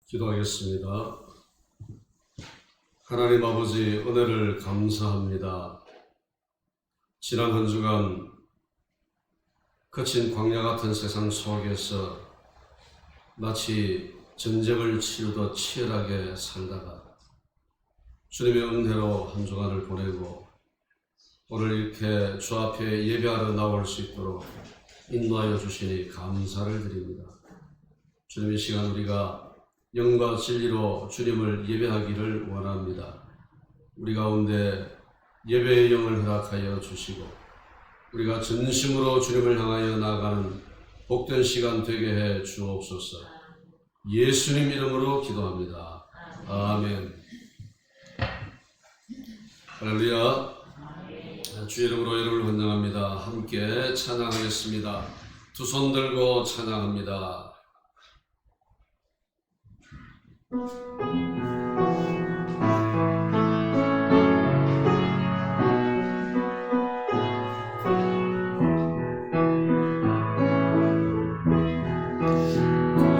기도하겠습니다. 하나님 아버지, 은혜를 감사합니다. 지난 한 주간 거친 광야 같은 세상 속에서 마치 전쟁을 치르듯 치열하게 살다가 주님의 은혜로 한 주간을 보내고 오늘 이렇게 주 앞에 예배하러 나올 수 있도록 인도하여 주시니 감사를 드립니다. 주님, 이 시간 우리가 영과 진리로 주님을 예배하기를 원합니다. 우리 가운데 예배의 영을 허락하여 주시고 우리가 진심으로 주님을 향하여 나아가는 복된 시간 되게 해 주옵소서. 예수님 이름으로 기도합니다. 아멘. 할렐루야. 주 이름으로 여러분을 환영합니다. 함께 찬양하겠습니다. 두 손 들고 찬양합니다. 두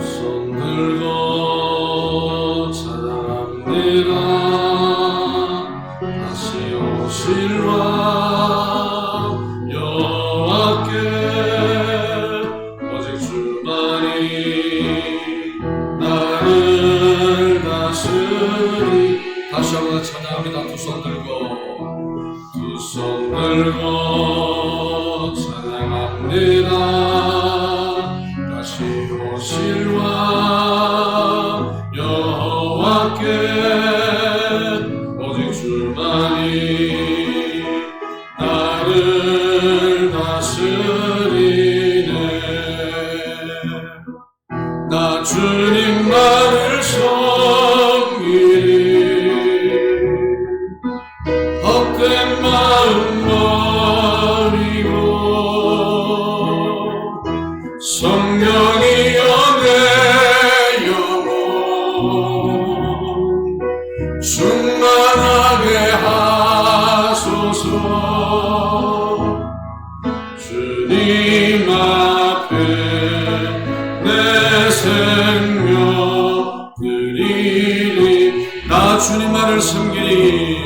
손 들고 찬양합니다. 다시 오실 왕 여호와께 오직 주만이 나를 다스리. 다시 한번 찬양합니다. 두 손 들고 찬양합니다. 다시 오실 왕 여호와께 오직 주만이 나를 다스리네. 나 주님만을 섬기리. 헛된 마음 버리고 성령이여 내 영혼 충만하게 하소서. 주님 앞에 내 생명 드리리. 나 주님만을 섬기리.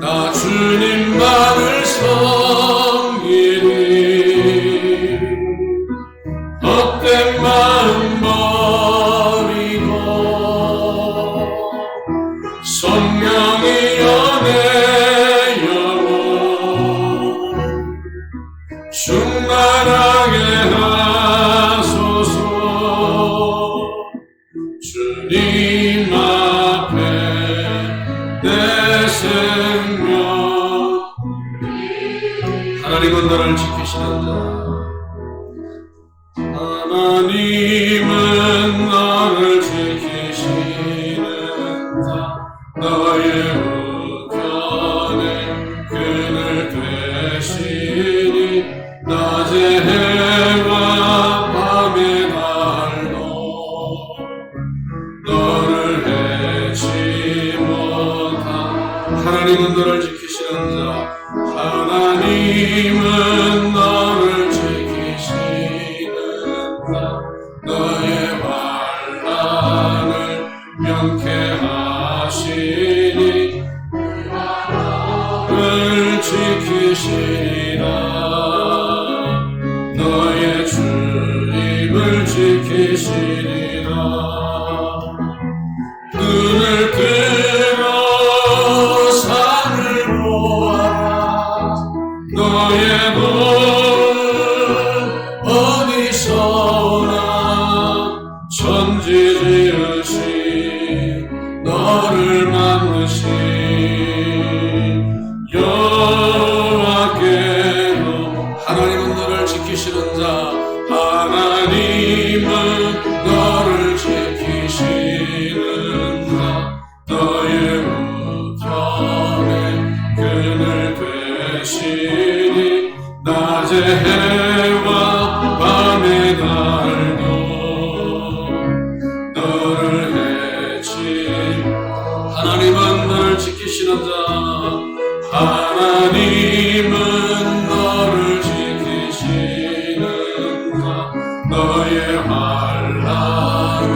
나 주님만을 섬기리. 헛된 마음 버리고 성령이여 내 영혼 충만하게 하소서. 주님 앞에 내 생명. 하나님은 너를 지키시는 자. 하나님은 너를 지키시는 자. 너의 우편에 그늘 되시니 낮의 해와 밤의 달도 너를 해치 못한. 하나님은 너를 지키시는 자. 하나님은 너를 지키시는 자. 너의 환난을 명쾌하시니 늘 지키시리라. 너의 주님을 지키시리라. 눈을 들어 산을 보아라. 너의 도움은 어디서 오나. 천지 지으신 너를 만드신 여호와께로. 하나님은 너를 지키시는 자. 하나님은 너를 지키시는 자. 너의 우편에 그늘 되시니 낮의 해와 밤의 달도 너를 해치. 하나님은 너를 지키시는 자. 하나님은 너를 지키시는 자. 너의 환난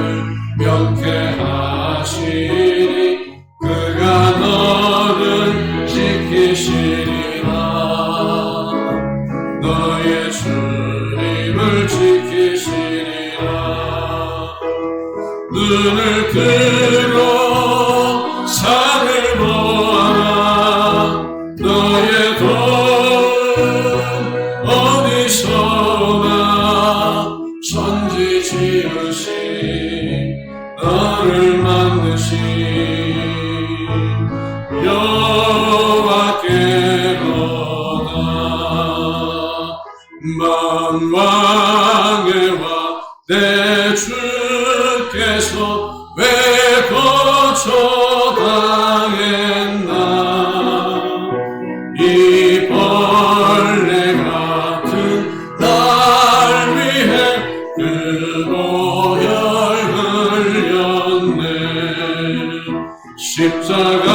하시니 그가 너를 지키시리라. 너의 주님을 지키시리라. 눈을 들어 산을 보아라. 너의 도움 어디서나 천지 지으신 너를 만드신 여호와께로다. 만왕의 왕 내 주께서 왜 거처당했나. 이 벌레 같은 날 위해 그 보혈 흘렸네. 십자가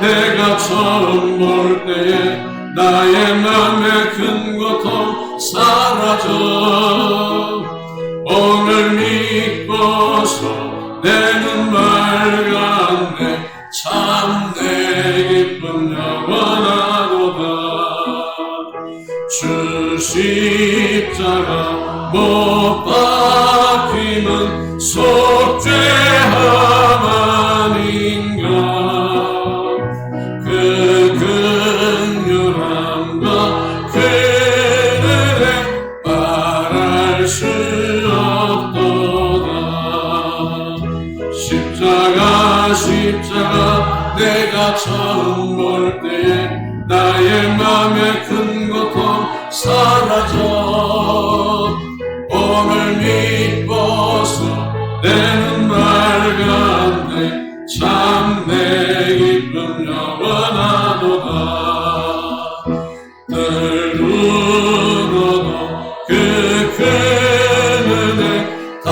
내가 처음 볼 때에 나의 맘의 큰 고통 사라져. 오늘 믿고서 내 눈 맑았네. 참 내 기쁨 영원하도다. 주 십자가 못 박힘은 속죄함 아닌가. 그 긍휼함과 그 은혜 말할 수 없도다. 십자가 내가 처음 볼 때에 나의 맘의 큰 고통 사라져. 오늘 믿고서 내 눈 맑았네. 참 내 기쁨 영원하도다. 늘 울어도 그 큰 은혜 다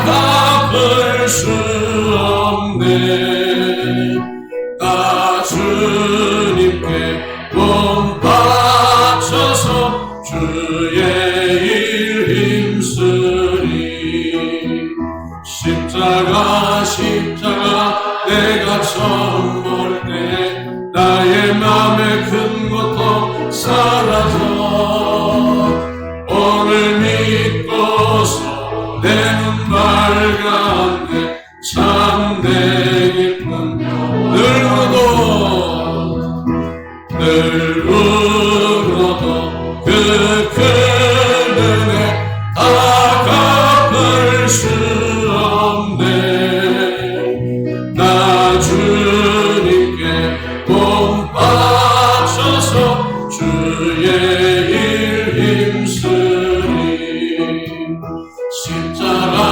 갚을 수 없네. 나 주님께 몸 바쳐서 주의 일 힘쓰리. 십자가 내가 처음 볼 때 나의 맘의 큰 고통 사라져. 오늘 믿고서 내 눈 맑았네. 참 내 기쁨 늘 울어도 그 큰 은혜 다 갚을 수 없네. 나 주님께 몸 바쳐서 주의 일 힘쓰리. 십자가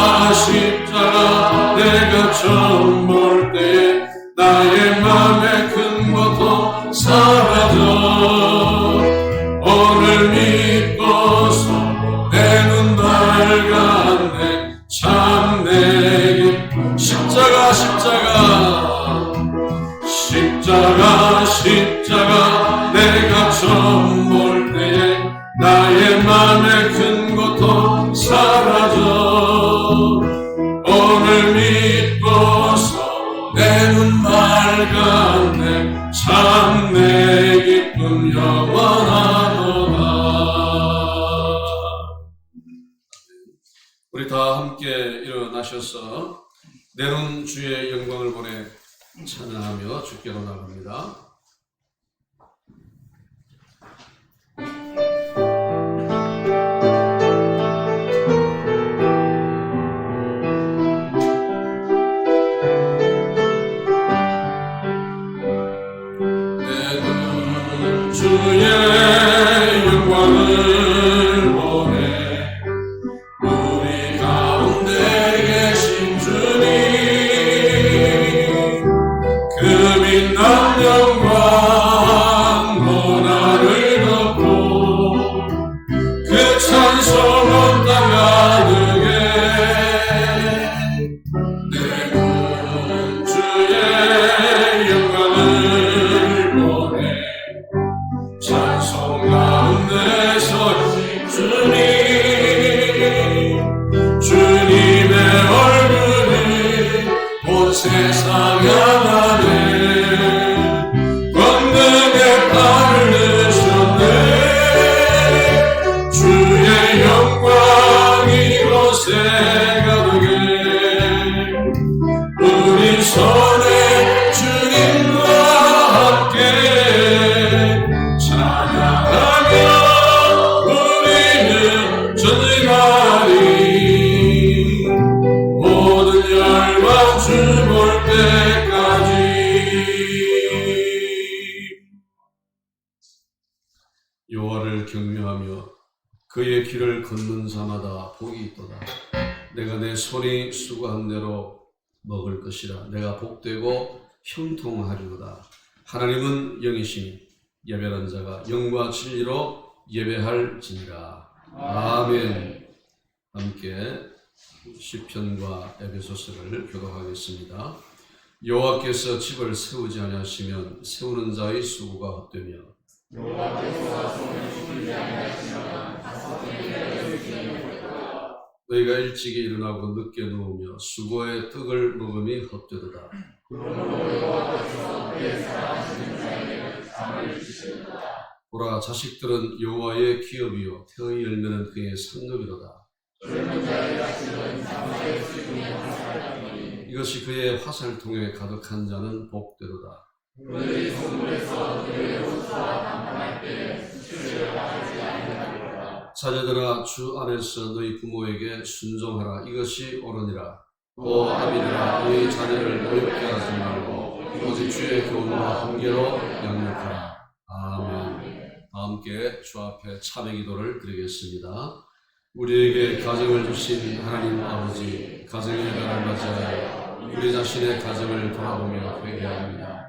내가 처음 볼 때에 나의 맘의 큰 고통 사라져. 오늘 믿고서 내 눈 밝았네. 참 내 기쁨. 십자가 내가 처음 볼 때에 나의 맘의 큰 고통 사라져. 오늘 믿고서 내 눈 맑았네. 참 내 기쁨 영원하도다. 우리 다 함께 일어나셔서 내 눈 주의 영광을 보내 찬양하며 주께로 나갑니다. 주의 영광을 보내 우리 가운데 계신 주님, 그 빛난 영광 세상 향하네 권능의 발을 드셨네 주의 영광이 이곳에 가득해 우리 손에 주님과 함께 찬양하며 우리는 전쟁하리 모든 열방 주 볼 때까지. 여호와를 경외하며 그의 길을 걷는 자마다 복이 있도다. 내가 내 손이 수고한 대로 먹을 것이라. 내가 복되고 형통하리로다. 하나님은 영이시니 예배하는 자가 영과 진리로 예배할지니라. 아멘. 함께 시편과 에베소서를 교독하겠습니다. 여호와께서 집을 세우지 아니하시면 세우는 자의 수고가 헛되며 너희가 일찍이 일어나고 늦게 누우며 수고의 떡을 먹음이 헛되도다. 보라, 자식들은 여호와의 기업이요 태의 열매는 그의 상급이로다. 이것이 그의 화살통에 가득한 자는 복되도다. 자녀들아, 주 안에서 너희 부모에게 순종하라. 이것이 옳으니라. 오 아비들아, 너희 자녀를 어렵게 하지 말고 오직 주의 교훈과 훈계로 양육하라. 아멘. 함께 주 앞에 참회 기도를 드리겠습니다. 우리에게 가정을 주신 하나님 아버지, 가정의 나라를 맞이하여 우리 자신의 가정을 돌아보며 회개합니다.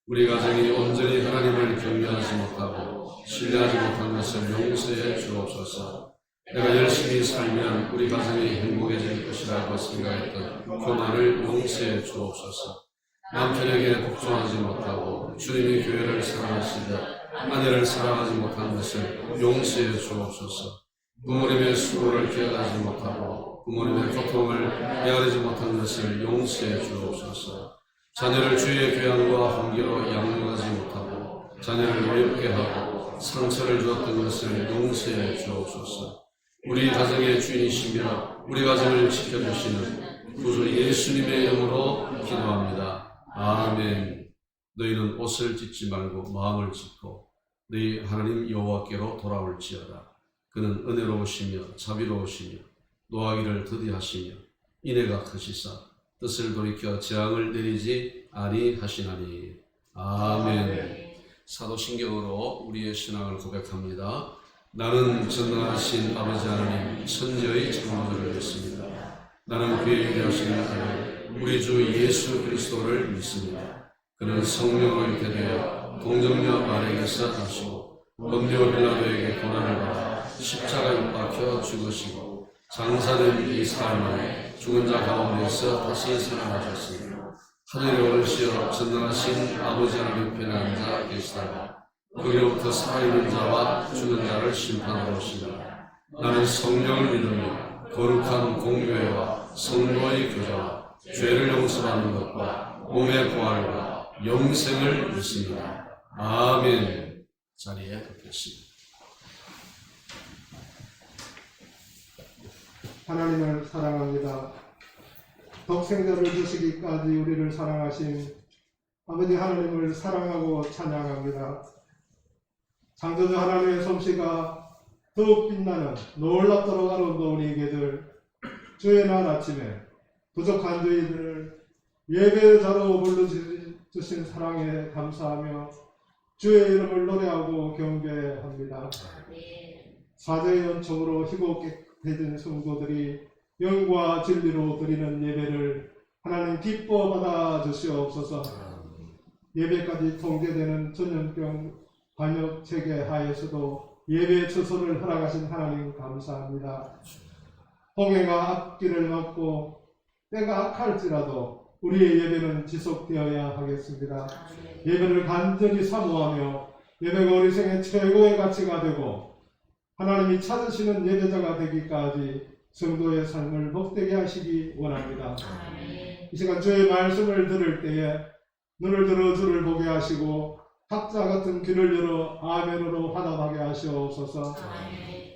우리 가정이 온전히 하나님을 경외하지 못하고 신뢰하지 못한 것을 용서해 주옵소서. 내가 열심히 살면 우리 가정이 행복해질 것이라고 생각했던 고난을 용서해 주옵소서. 남편에게 복종하지 못하고 주님의 교회를 사랑하시듯 아내를 사랑하지 못한 것을 용서해 주옵소서. 부모님의 수고를 기억하지 못하고 부모님의 고통을 헤아리지 못한 것을 용서해 주옵소서. 자녀를 주의 교양과 훈계로 양육하지 못하고 자녀를 어렵게 하고 상처를 주었던 것을 용서해 주옵소서. 우리 가정의 주인이시며 우리 가정을 지켜주시는 구주 예수님의 이름으로 기도합니다. 아멘. 너희는 옷을 찢지 말고 마음을 찢고 너희 하나님 여호와께로 돌아올지어다. 그는 은혜로우시며 자비로우시며 노하기를 더디하시며 인애가 크시사 뜻을 돌이켜 재앙을 내리지 아니하시나니. 아멘. 사도신경으로 우리의 신앙을 고백합니다. 나는 전능하신 아버지 하나님 천지의 창조주를 믿습니다. 나는 그의 유일하신 아들 우리 주 예수 그리스도를 믿습니다. 그는 성령으로 잉태되어 동정녀 마리아에게서 나시고 본디오 빌라도에게 고난을 받아 십자가에 못 박혀 죽으시고 장사된 이 사흘 만에 죽은 자 가운데서 다시 살아나셨으며 하늘에 오르시어 전능하신 아버지 하나님 편에 앉아 계시다가 거기로부터 살아있는 자와 죽은 자를 심판하러 오시리라. 나는 성령을 믿으며 거룩한 공교회와 성도의 교제와 죄를 용서받는 것과 몸의 부활과 영생을 믿습니다. 아멘. 자리에 걷겠습니다. 하나님을 사랑합니다. 독생자를 주시기까지 우리를 사랑하신 아버지 하나님을 사랑하고 찬양합니다. 창조주 하나님의 솜씨가 더욱 빛나는 놀랍도록 아름다운 이 계절 주의 날 아침에 부족한 저희들을 예배자로 불러주신 사랑에 감사하며 주의 이름을 노래하고 경배합니다. 사제의 은총으로 희곡해진 성도들이 영과 진리로 드리는 예배를 하나님 기뻐 받아 주시옵소서. 예배까지 통제되는 전염병 방역 체계 하에서도 예배 처소를 허락하신 하나님 감사합니다. 홍해가 앞길을 막고 때가 악할지라도 우리의 예배는 지속되어야 하겠습니다. 예배를 간절히 사모하며 예배가 우리 생의 최고의 가치가 되고 하나님이 찾으시는 예배자가 되기까지 성도의 삶을 복되게 하시기 원합니다. 이 시간 주의 말씀을 들을 때에 눈을 들어 주를 보게 하시고 학자 같은 귀를 열어 아멘으로 화답하게 하시옵소서.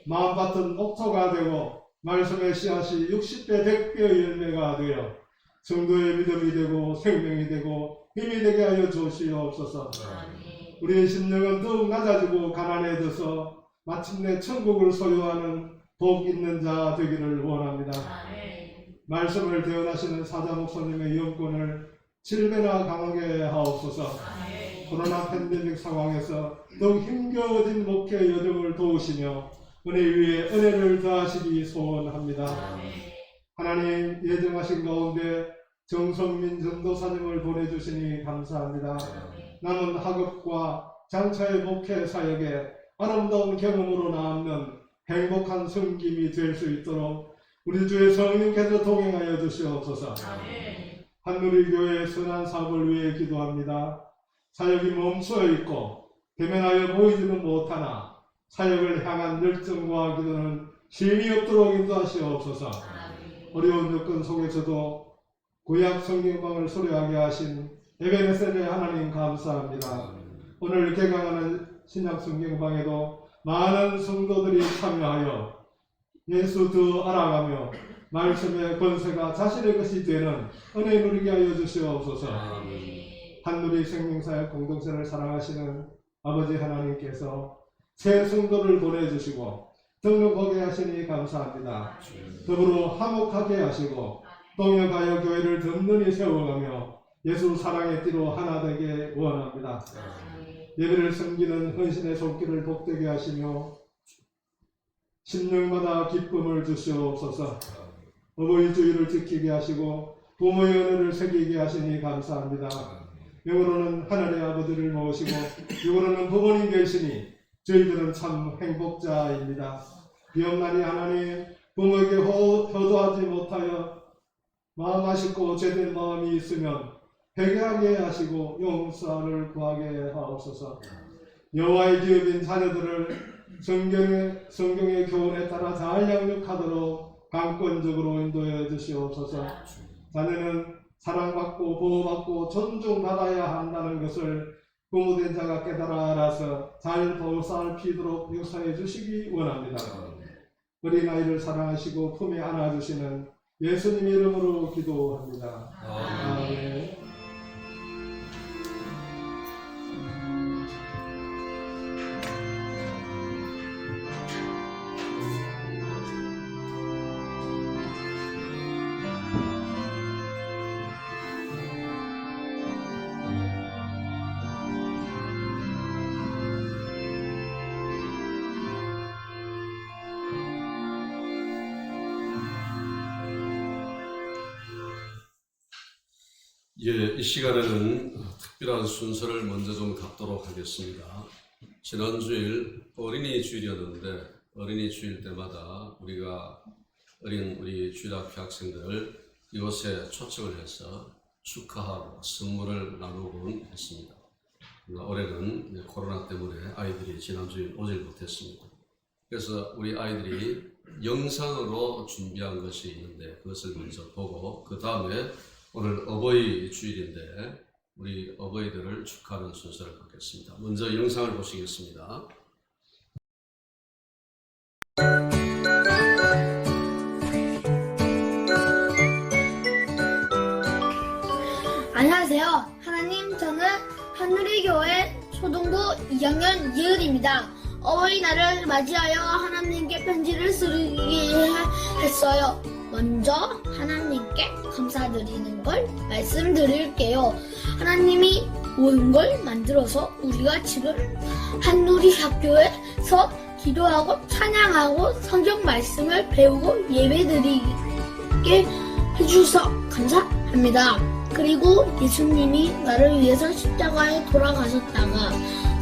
마음밭은 옥토가 되고 말씀의 씨앗이 60배 100배의 열매가 되어 성도의 믿음이 되고 생명이 되고 힘이 되게 하여 주시옵소서. 우리의 심령은 더욱 낮아지고 가난해져서 마침내 천국을 소유하는 복 있는 자 되기를 원합니다. 말씀을 대언하시는 사자 목사님의 영권을 7배나 강하게 하옵소서. 코로나 팬데믹 상황에서 더욱 힘겨워진 목회 여정을 도우시며 은혜 위에 은혜를 더하시기 소원합니다. 하나님 예정하신 가운데 정성민 전도사님을 보내주시니 감사합니다. 남은 학업과 장차의 목회 사역에 아름다운 경험으로 남는 행복한 섬김이 될 수 있도록 우리 주의 성령께서 동행하여 주시옵소서. 한누리교회 선한 사업을 위해 기도합니다. 사역이 멈춰 있고 대면하여 보이지는 못하나 사역을 향한 열정과 기도는 쉼이 없도록 인도하시옵소서. 어려운 여건 속에서도 구약 성경방을 소리하게 하신 에베네셀의 하나님 감사합니다. 오늘 개강하는 신약 성경방에도 많은 성도들이 참여하여 예수 더 알아가며 말씀의 권세가 자신의 것이 되는 은혜 누리게 하여 주시옵소서. 한누리 생명사역 공동체를 사랑하시는 아버지 하나님께서 새 성도를 보내주시고 등록하게 하시니 감사합니다. 더불어 화목하게 하시고 동역하여 교회를 든든히 세워가며 예수 사랑의 띠로 하나 되게 원합니다. 예배를 섬기는 헌신의 손길을 복되게 하시며 심령마다 기쁨을 주시옵소서. 어버이 주의를 지키게 하시고 부모의 은혜를 새기게 하시니 감사합니다. 영으로는 하늘의 아버지를 모시고 육으로는 부모님 계시니 저희들은 참 행복자입니다. 비옵나니 하나님 부모에게 효도하지 못하여 마음 아쉽고 죄된 마음이 있으면 회개하게 하시고 용서를 구하게 하옵소서. 여호와의 기업인 자녀들을 성경의 교훈에 따라 잘 양육하도록 강권적으로 인도해 주시옵소서. 자녀는 사랑받고 보호받고 존중받아야 한다는 것을 부모된 자가 깨달아 알아서 잘 보살피도록 역사해 주시기 원합니다. 어린아이를 사랑하시고 품에 안아주시는 예수님의 이름으로 기도합니다. 아멘. 이 시간에는 특별한 순서를 먼저 좀 갖도록 하겠습니다. 지난 주일 어린이 주일이었는데 어린이 주일 때마다 우리가 우리 주일학교 학생들을 이곳에 초청을 해서 축하하고 선물을 나누곤 했습니다. 올해는 코로나 때문에 아이들이 지난 주일 오질 못했습니다. 그래서 우리 아이들이 영상으로 준비한 것이 있는데 그것을 먼저 보고 그 다음에 오늘 어버이 주일인데 우리 어버이들을 축하하는 순서를 갖겠습니다. 먼저 영상을 보시겠습니다. 안녕하세요. 하나님, 저는 한누리교회 초등부 2학년 이은입니다. 어버이날을 맞이하여 하나님께 편지를 쓰기 했어요. 먼저 하나님께 감사드리는 걸 말씀드릴게요. 하나님이 모든 걸 만들어서 우리가 지금 한누리 학교에서 기도하고 찬양하고 성경 말씀을 배우고 예배드리게 해주셔서 감사합니다. 그리고 예수님이 나를 위해서 십자가에 돌아가셨다가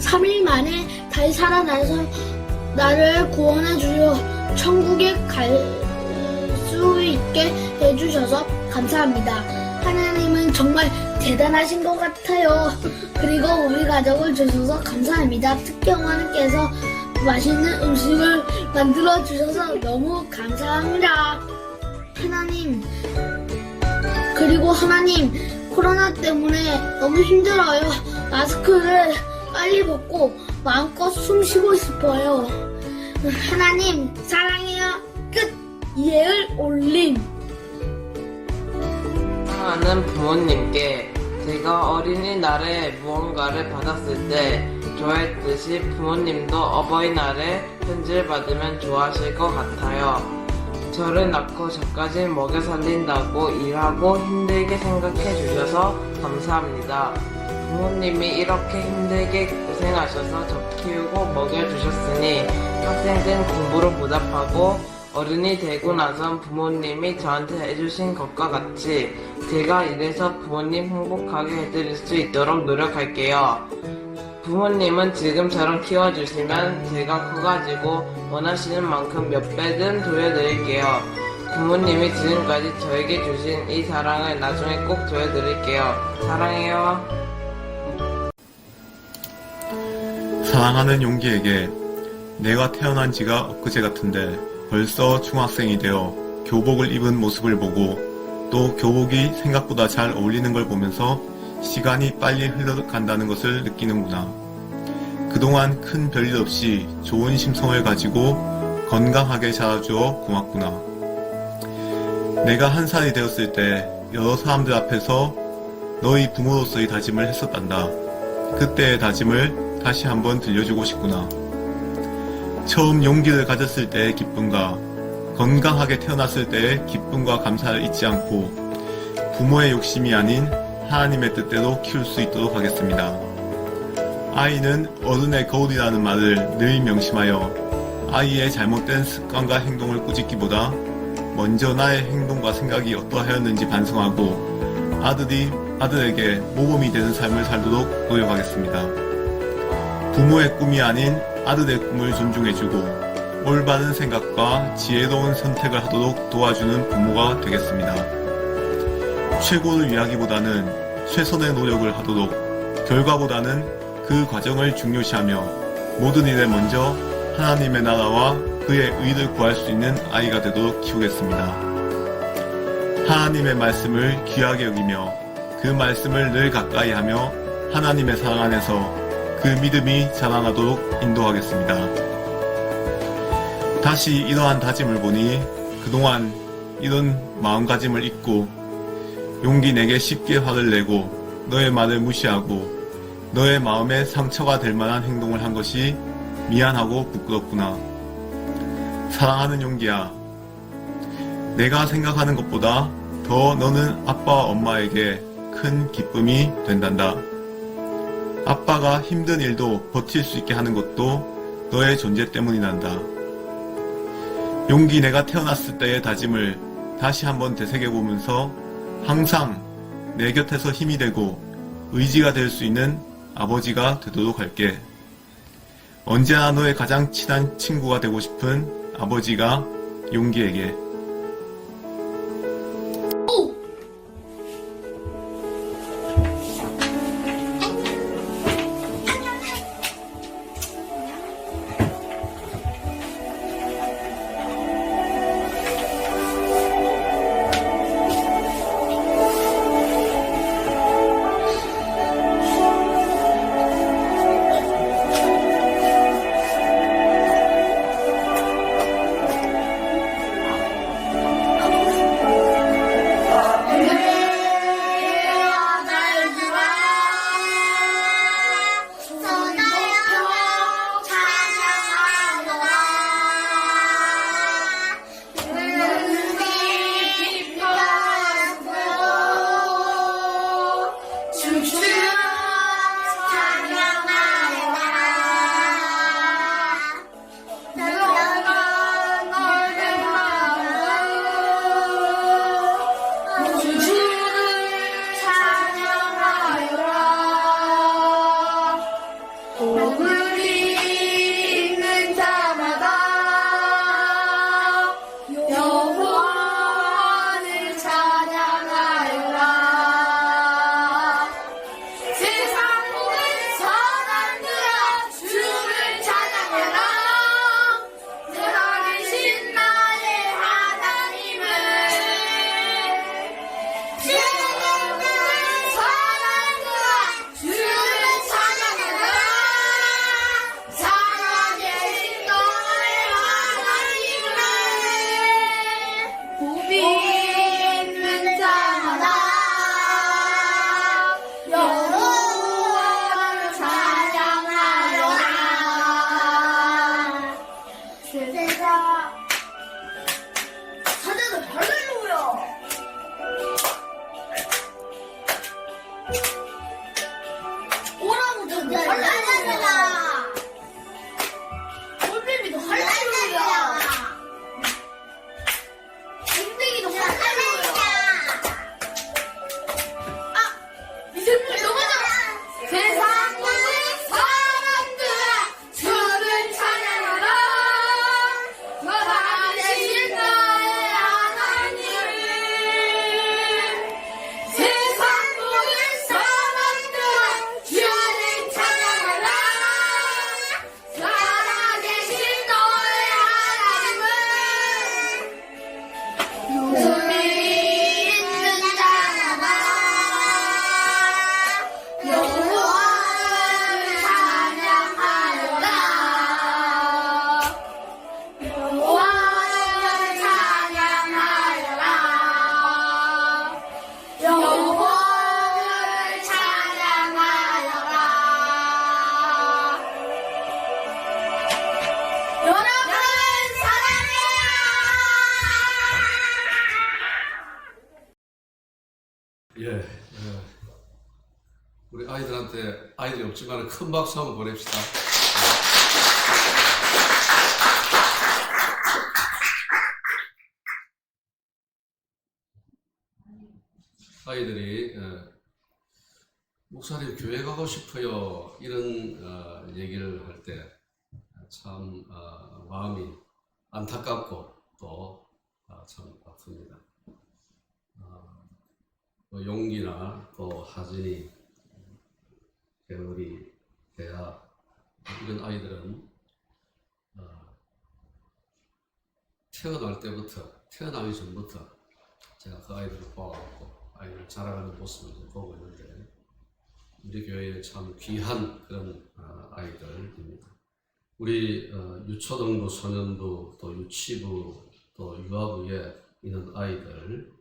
3일 만에 다시 살아나서 나를 구원해 주려 천국에 갈 수 있게 해주셔서 감사합니다. 하나님은 정말 대단하신 것 같아요. 그리고 우리 가족을 주셔서 감사합니다. 특히 어머니께서 맛있는 음식을 만들어 주셔서 너무 감사합니다. 하나님, 그리고 하나님, 코로나 때문에 너무 힘들어요. 마스크를 빨리 벗고 마음껏 숨 쉬고 싶어요. 하나님, 사랑해요. 끝! 예을 올림. 사랑하는 부모님께 제가 어린이날에 무언가를 받았을 때 좋아했듯이 부모님도 어버이날에 편지를 받으면 좋아하실 것 같아요. 저를 낳고 저까지 먹여 살린다고 일하고 힘들게 생각해 주셔서 감사합니다. 부모님이 이렇게 힘들게 고생하셔서 저 키우고 먹여 주셨으니 학생된 공부로 보답하고 어른이 되고 나선 부모님이 저한테 해주신 것과 같이 제가 이래서 부모님 행복하게 해드릴 수 있도록 노력할게요. 부모님은 지금처럼 키워주시면 제가 커가지고 원하시는 만큼 몇 배든 돌려드릴게요. 부모님이 지금까지 저에게 주신 이 사랑을 나중에 꼭 돌려드릴게요. 사랑해요. 사랑하는 용기에게 내가 태어난 지가 엊그제 같은데 벌써 중학생이 되어 교복을 입은 모습을 보고 또 교복이 생각보다 잘 어울리는 걸 보면서 시간이 빨리 흘러간다는 것을 느끼는구나. 그동안 큰 별일 없이 좋은 심성을 가지고 건강하게 자라주어 고맙구나. 내가 1살이 되었을 때 여러 사람들 앞에서 너희 부모로서의 다짐을 했었단다. 그때의 다짐을 다시 한번 들려주고 싶구나. 처음 용기를 가졌을 때의 기쁨과 건강하게 태어났을 때의 기쁨과 감사를 잊지 않고 부모의 욕심이 아닌 하나님의 뜻대로 키울 수 있도록 하겠습니다. 아이는 어른의 거울이라는 말을 늘 명심하여 아이의 잘못된 습관과 행동을 꾸짖기보다 먼저 나의 행동과 생각이 어떠하였는지 반성하고 아들에게 모범이 되는 삶을 살도록 노력하겠습니다. 부모의 꿈이 아닌 아들의 꿈을 존중해주고 올바른 생각과 지혜로운 선택을 하도록 도와주는 부모가 되겠습니다. 최고를 위하기보다는 최선의 노력을 하도록 결과보다는 그 과정을 중요시하며 모든 일에 먼저 하나님의 나라와 그의 의를 구할 수 있는 아이가 되도록 키우겠습니다. 하나님의 말씀을 귀하게 여기며 그 말씀을 늘 가까이 하며 하나님의 사랑 안에서 그 믿음이 자라나도록 인도하겠습니다. 다시 이러한 다짐을 보니 그동안 이런 마음가짐을 잊고 용기 내게 쉽게 화를 내고 너의 말을 무시하고 너의 마음에 상처가 될 만한 행동을 한 것이 미안하고 부끄럽구나. 사랑하는 용기야, 내가 생각하는 것보다 더 너는 아빠와 엄마에게 큰 기쁨이 된단다. 아빠가 힘든 일도 버틸 수 있게 하는 것도 너의 존재 때문이란다. 용기, 내가 태어났을 때의 다짐을 다시 한번 되새겨보면서 항상 내 곁에서 힘이 되고 의지가 될 수 있는 아버지가 되도록 할게. 언제나 너의 가장 친한 친구가 되고 싶은 아버지가 용기에게. 오라고 던져 할렐루야. 돌비비도 할렐루야. 댕댕이도 할렐루야. 아, 미생물 넘어져. 세상 모든 사람들아 주를 찬양하라. 살아계신 나의 하나님을. 세상 모든 사람들아 주를 찬양하라. 살아계신 너의 하나님을. 눈이 있는 자마다 여호와를 찬양하여라. 여호와를 찬양하여라. 여호와를 찬양하여라. 여러분 사랑해요. 예, 우리 아이들한테 아이들이 없지만 큰 박수 한번 보냅시다. 아이들이 목사님 교회 가고 싶어요 이런 얘기를 할 때 참 마음이 안타깝고 또 참 아픕니다. 또 용기나 또 하진이, 배우리, 대하 이런 아이들은 태어날 때부터 태어나기 전부터 제가 그 아이들을 보아왔고 아이들 자라가는 모습을 보고 있는데 우리 교회에 참 귀한 그런 아이들입니다. 우리 유초등부, 소년부, 또 유치부, 또 유아부에 있는 아이들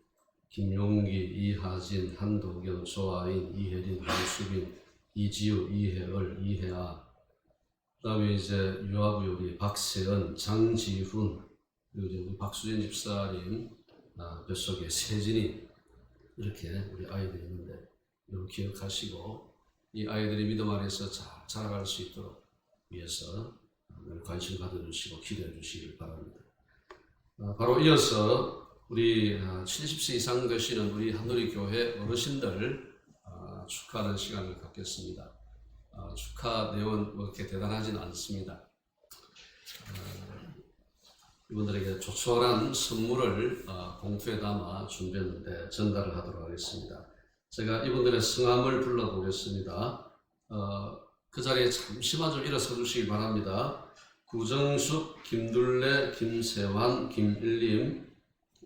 김용기, 이하진, 한도경, 조아인, 이혜린, 한수빈, 이지우, 이혜을, 이혜아, 그 다음에 이제 유아부에 우리 박세은, 장지훈, 그리고 이제 우리 박수진 집사님 뱃속에 세진이 이렇게 우리 아이들이 있는데 여러분 기억하시고 이 아이들이 믿음 안에서 잘 자라갈 수 있도록 위해서 늘 관심 가져주시고 기도해 주시길 바랍니다. 바로 이어서 우리 70세 이상 되시는 우리 한누리 교회 어르신들 축하하는 시간을 갖겠습니다. 축하 내용은 뭐 그렇게 대단하지는 않습니다. 이분들에게 조촐한 선물을 봉투에 담아 준비했는데 전달을 하도록 하겠습니다. 제가 이분들의 성함을 불러보겠습니다. 그 자리에 잠시만 좀 일어서 주시기 바랍니다. 구정숙, 김둘레, 김세환, 김일림,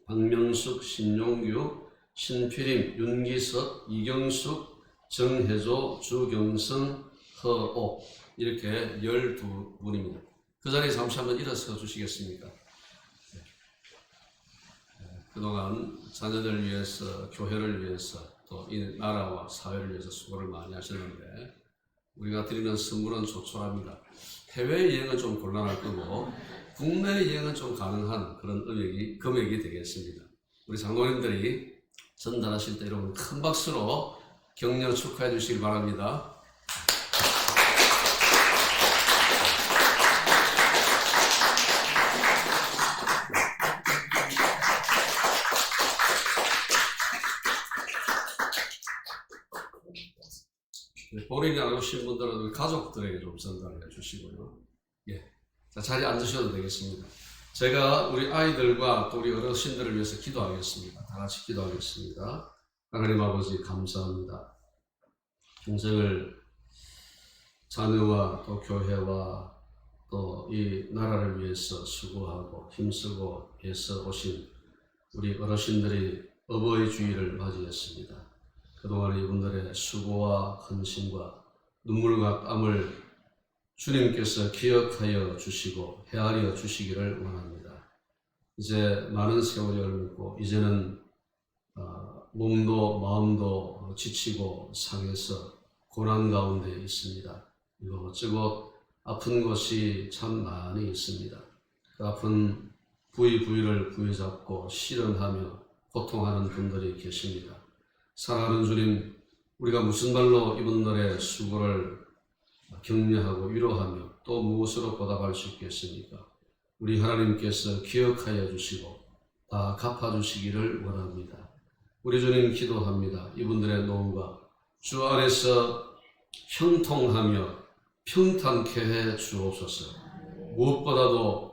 박명숙, 신용규, 신필임, 윤기석, 이경숙, 정혜조, 주경성, 허옥 이렇게 12분입니다. 그 자리에 잠시 한번 일어서 주시겠습니까? 그동안 자녀들 위해서, 교회를 위해서, 또 이 나라와 사회를 위해서 수고를 많이 하셨는데 우리가 드리는 선물은 조촐합니다. 해외여행은 좀 곤란할 거고 국내 여행은 좀 가능한 그런 금액이 되겠습니다. 우리 장로님들이 전달하실 때 여러분 큰 박수로 격려 축하해 주시기 바랍니다. 본인이 안 오신 분들은 우리 가족들에게 좀 전달해 주시고요. 예. 자, 자리에 앉으셔도 되겠습니다. 제가 우리 아이들과 또 우리 어르신들을 위해서 기도하겠습니다. 다 같이 기도하겠습니다. 하나님 아버지 감사합니다. 평생을 자녀와 또 교회와 또 이 나라를 위해서 수고하고 힘쓰고 애써 오신 우리 어르신들이 어버이 주일을 맞이했습니다. 그동안 이분들의 수고와 헌신과 눈물과 땀을 주님께서 기억하여 주시고 헤아려 주시기를 원합니다. 이제 많은 세월이 흐르고 이제는 몸도 마음도 지치고 상해서 고난 가운데 있습니다. 이것저것 아픈 것이 참 많이 있습니다. 그 아픈 부위를 부여잡고 실현하며 고통하는 분들이 계십니다. 사랑하는 주님, 우리가 무슨 말로 이분들의 수고를 격려하고 위로하며 또 무엇으로 보답할 수 있겠습니까? 우리 하나님께서 기억하여 주시고 다 갚아주시기를 원합니다. 우리 주님 기도합니다. 이분들의 노움과 주 안에서 형통하며 평탄케 해 주옵소서. 무엇보다도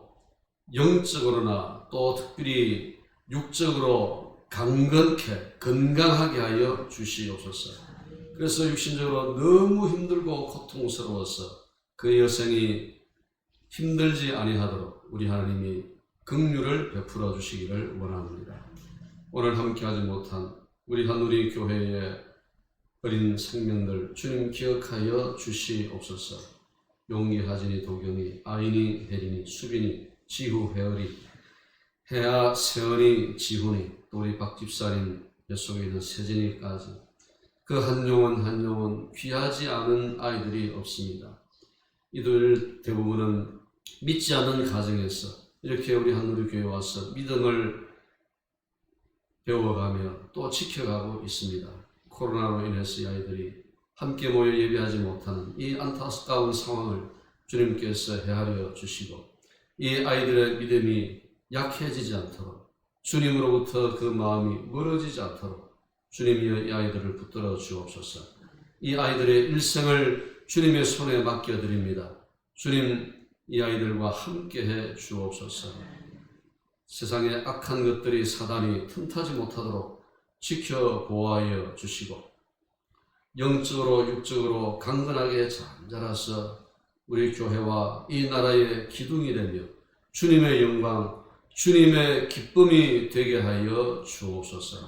영적으로나 또 특별히 육적으로 강건케 건강하게 하여 주시옵소서. 그래서 육신적으로 너무 힘들고 고통스러워서 그 여생이 힘들지 아니하도록 우리 하나님이 긍휼을 베풀어 주시기를 원합니다. 오늘 함께하지 못한 우리 한우리 교회의 어린 생명들 주님 기억하여 주시옵소서. 용기, 하진이, 도경이, 아인이, 혜린이, 수빈이, 지후, 회열이, 혜아, 세연이, 지훈이, 또 우리 박집사님 뱃속에 있는 세진이까지 그 한 영혼 귀하지 않은 아이들이 없습니다. 이들 대부분은 믿지 않는 가정에서 이렇게 우리 한우리 교회에 와서 믿음을 배워가며 또 지켜가고 있습니다. 코로나로 인해서 이 아이들이 함께 모여 예배하지 못하는 이 안타까운 상황을 주님께서 헤아려 주시고 이 아이들의 믿음이 약해지지 않도록 주님으로부터 그 마음이 멀어지지 않도록 주님이여 이 아이들을 붙들어 주옵소서. 이 아이들의 일생을 주님의 손에 맡겨드립니다. 주님 이 아이들과 함께해 주옵소서. 세상의 악한 것들이 사단이 틈타지 못하도록 지켜 보호하여 주시고 영적으로 육적으로 강건하게 잘 자라서 우리 교회와 이 나라의 기둥이 되며 주님의 영광, 주님의 기쁨이 되게 하여 주옵소서.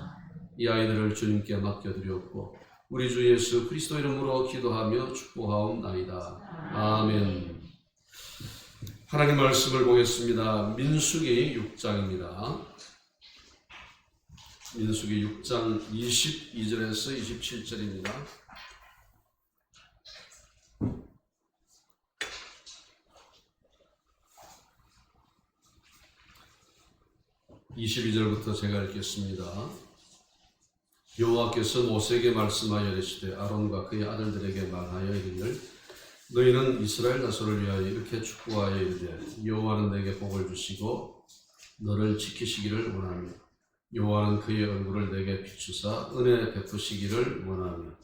이 아이들을 주님께 맡겨드렸고 우리 주 예수 그리스도 이름으로 기도하며 축복하옵나이다. 아멘. 하나님 말씀을 보겠습니다. 민수기 6장입니다. 민수기 6장 22절에서 27절입니다. (22절부터) 제가 읽겠습니다. 여호와께서 모세에게 말씀하여 이르시되 아론과 그의 아들들에게 말하여 이르기를 너희는 이스라엘 자손을 위하여 이렇게 축복하여 이르되 여호와는 내게 복을 주시고 너를 지키시기를 원하며 여호와는 그의 얼굴을 내게 비추사 은혜 베푸시기를 원하며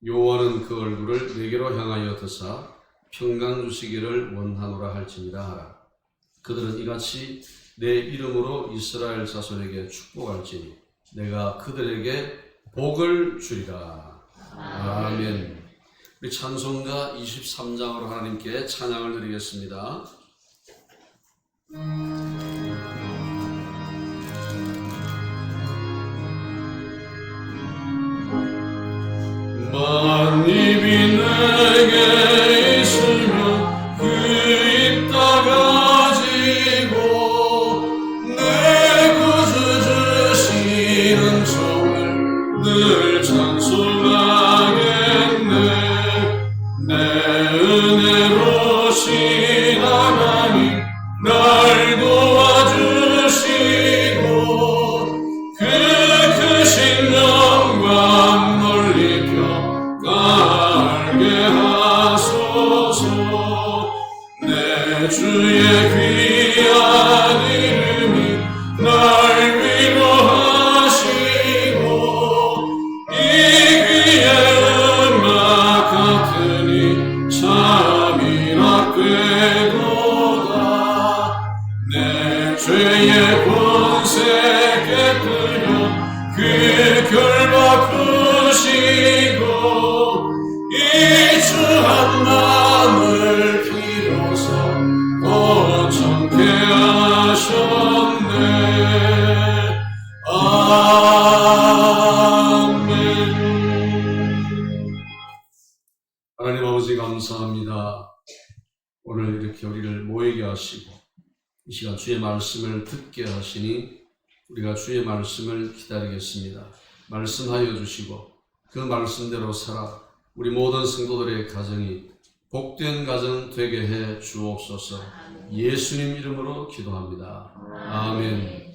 여호와는 그 얼굴을 내게로 향하여 드사 평강 주시기를 원하노라 할지니라 하라. 그들은 이같이 내 이름으로 이스라엘 자손에게 축복할지니 내가 그들에게 복을 주리라. 아멘. 우리 찬송가 23장으로 하나님께 찬양을 드리겠습니다. 만입이 내게 있으면 그 입 다 가지고 내 구주 주시는 종을 늘 찬송하겠네. 내 은혜로신 하나님 날 도와주시고 그 크신 영광 넓히며 알게 하소서. 내 주의 귀한 이름이 날 위로하시고 이 귀의 음악 같으니 참이라 꿰도다. 내 죄의 권세 깨뜨려 그 결 바꾸시고 이 주 한마음을 비로소 온전케 하셨네. 아멘. 하나님 아버지 감사합니다. 오늘 이렇게 우리를 모이게 하시고 이 시간 주의 말씀을 듣게 하시니 우리가 주의 말씀을 기다리겠습니다. 말씀하여 주시고 그 말씀대로 살아 우리 모든 성도들의 가정이 복된 가정 되게 해 주옵소서. 예수님 이름으로 기도합니다. 아멘.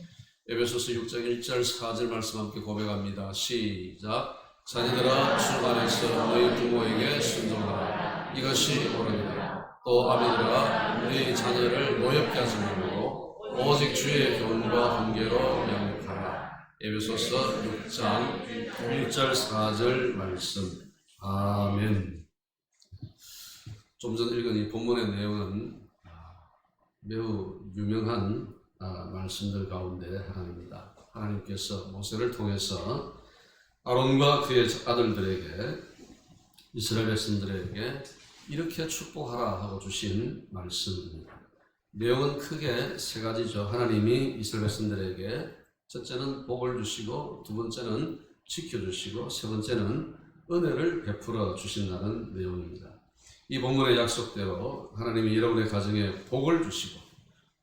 에베소서 6장 1절 4절 말씀 함께 고백합니다. 시작. 자녀들아 주 안에서 너희 부모에게 순종하라. 이것이 옳으니라. 또 아비들아 너희 자녀를 노엽게 하지 말고 오직 주의 교훈과 훈계로 양육하라. 에베소서 6장 1절 4절 말씀. 아멘. 좀 전 읽은 이 본문의 내용은 매우 유명한 말씀들 가운데 하나입니다. 하나님께서 모세를 통해서 아론과 그의 아들들에게, 이스라엘 백성들에게 이렇게 축복하라 하고 주신 말씀입니다. 내용은 크게 세 가지죠. 하나님이 이스라엘 백성들에게 첫째는 복을 주시고, 두 번째는 지켜주시고, 세 번째는 은혜를 베풀어 주신다는 내용입니다. 이 본문의 약속대로 하나님이 여러분의 가정에 복을 주시고,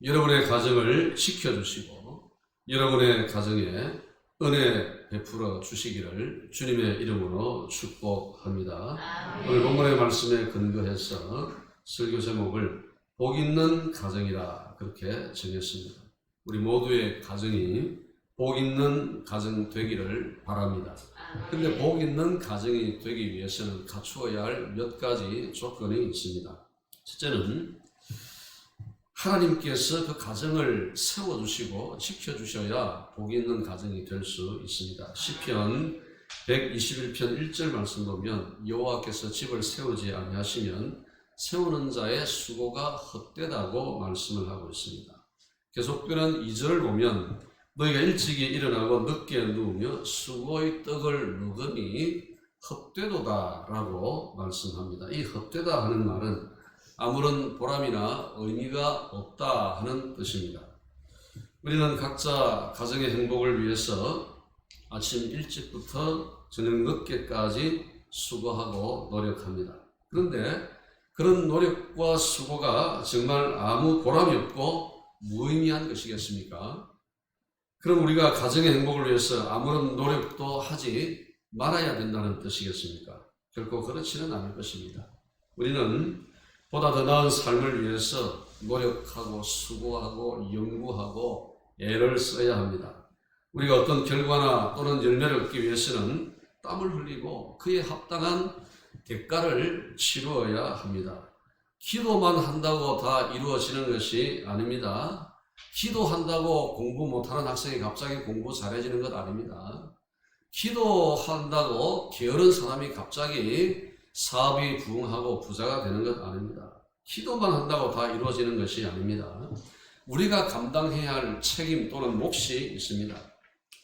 여러분의 가정을 지켜주시고, 여러분의 가정에 은혜 베풀어 주시기를 주님의 이름으로 축복합니다. 오늘 본문의 말씀에 근거해서 설교 제목을 복 있는 가정이라 그렇게 정했습니다. 우리 모두의 가정이 복 있는 가정 되기를 바랍니다. 근데 복 있는 가정이 되기 위해서는 갖추어야 할 몇 가지 조건이 있습니다. 첫째는 하나님께서 그 가정을 세워주시고 지켜주셔야 복 있는 가정이 될 수 있습니다. 시편 121편 1절 말씀 보면 여호와께서 집을 세우지 아니하시면 세우는 자의 수고가 헛되다고 말씀을 하고 있습니다. 계속되는 2절을 보면 너희가 일찍이 일어나고 늦게 누우며 수고의 떡을 먹으니 헛되도다 라고 말씀합니다. 이 헛되다 하는 말은 아무런 보람이나 의미가 없다 하는 뜻입니다. 우리는 각자 가정의 행복을 위해서 아침 일찍부터 저녁 늦게까지 수고하고 노력합니다. 그런데 그런 노력과 수고가 정말 아무 보람이 없고 무의미한 것이겠습니까? 그럼 우리가 가정의 행복을 위해서 아무런 노력도 하지 말아야 된다는 뜻이겠습니까? 결코 그렇지는 않을 것입니다. 우리는 보다 더 나은 삶을 위해서 노력하고 수고하고 연구하고 애를 써야 합니다. 우리가 어떤 결과나 또는 열매를 얻기 위해서는 땀을 흘리고 그에 합당한 대가를 치루어야 합니다. 기도만 한다고 다 이루어지는 것이 아닙니다. 기도한다고 공부 못하는 학생이 갑자기 공부 잘해지는 것 아닙니다. 기도한다고 게으른 사람이 갑자기 사업이 부흥하고 부자가 되는 것 아닙니다. 기도만 한다고 다 이루어지는 것이 아닙니다. 우리가 감당해야 할 책임 또는 몫이 있습니다.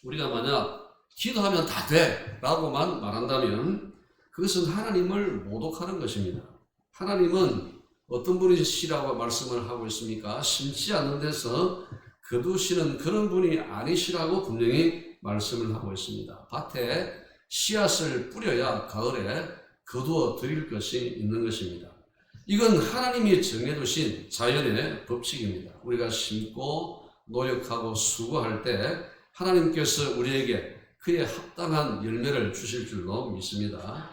우리가 만약 기도하면 다 돼 라고만 말한다면 그것은 하나님을 모독하는 것입니다. 하나님은 어떤 분이시라고 말씀을 하고 있습니까? 심지 않는 데서 거두시는 그런 분이 아니시라고 분명히 말씀을 하고 있습니다. 밭에 씨앗을 뿌려야 가을에 거두어 드릴 것이 있는 것입니다. 이건 하나님이 정해두신 자연의 법칙입니다. 우리가 심고 노력하고 수고할 때 하나님께서 우리에게 그에 합당한 열매를 주실 줄로 믿습니다.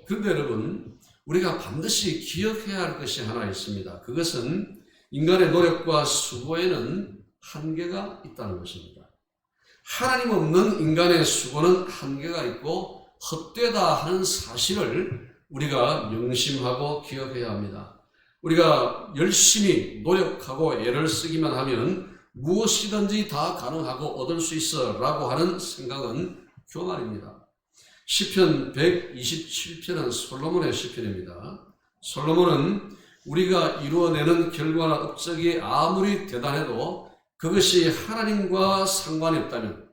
그런데 여러분, 우리가 반드시 기억해야 할 것이 하나 있습니다. 그것은 인간의 노력과 수고에는 한계가 있다는 것입니다. 하나님 없는 인간의 수고는 한계가 있고 헛되다 하는 사실을 우리가 명심하고 기억해야 합니다. 우리가 열심히 노력하고 애를 쓰기만 하면 무엇이든지 다 가능하고 얻을 수 있어 라고 하는 생각은 교만입니다. 시편 127편은 솔로몬의 시편입니다. 솔로몬은 우리가 이루어내는 결과나 업적이 아무리 대단해도 그것이 하나님과 상관이 없다면,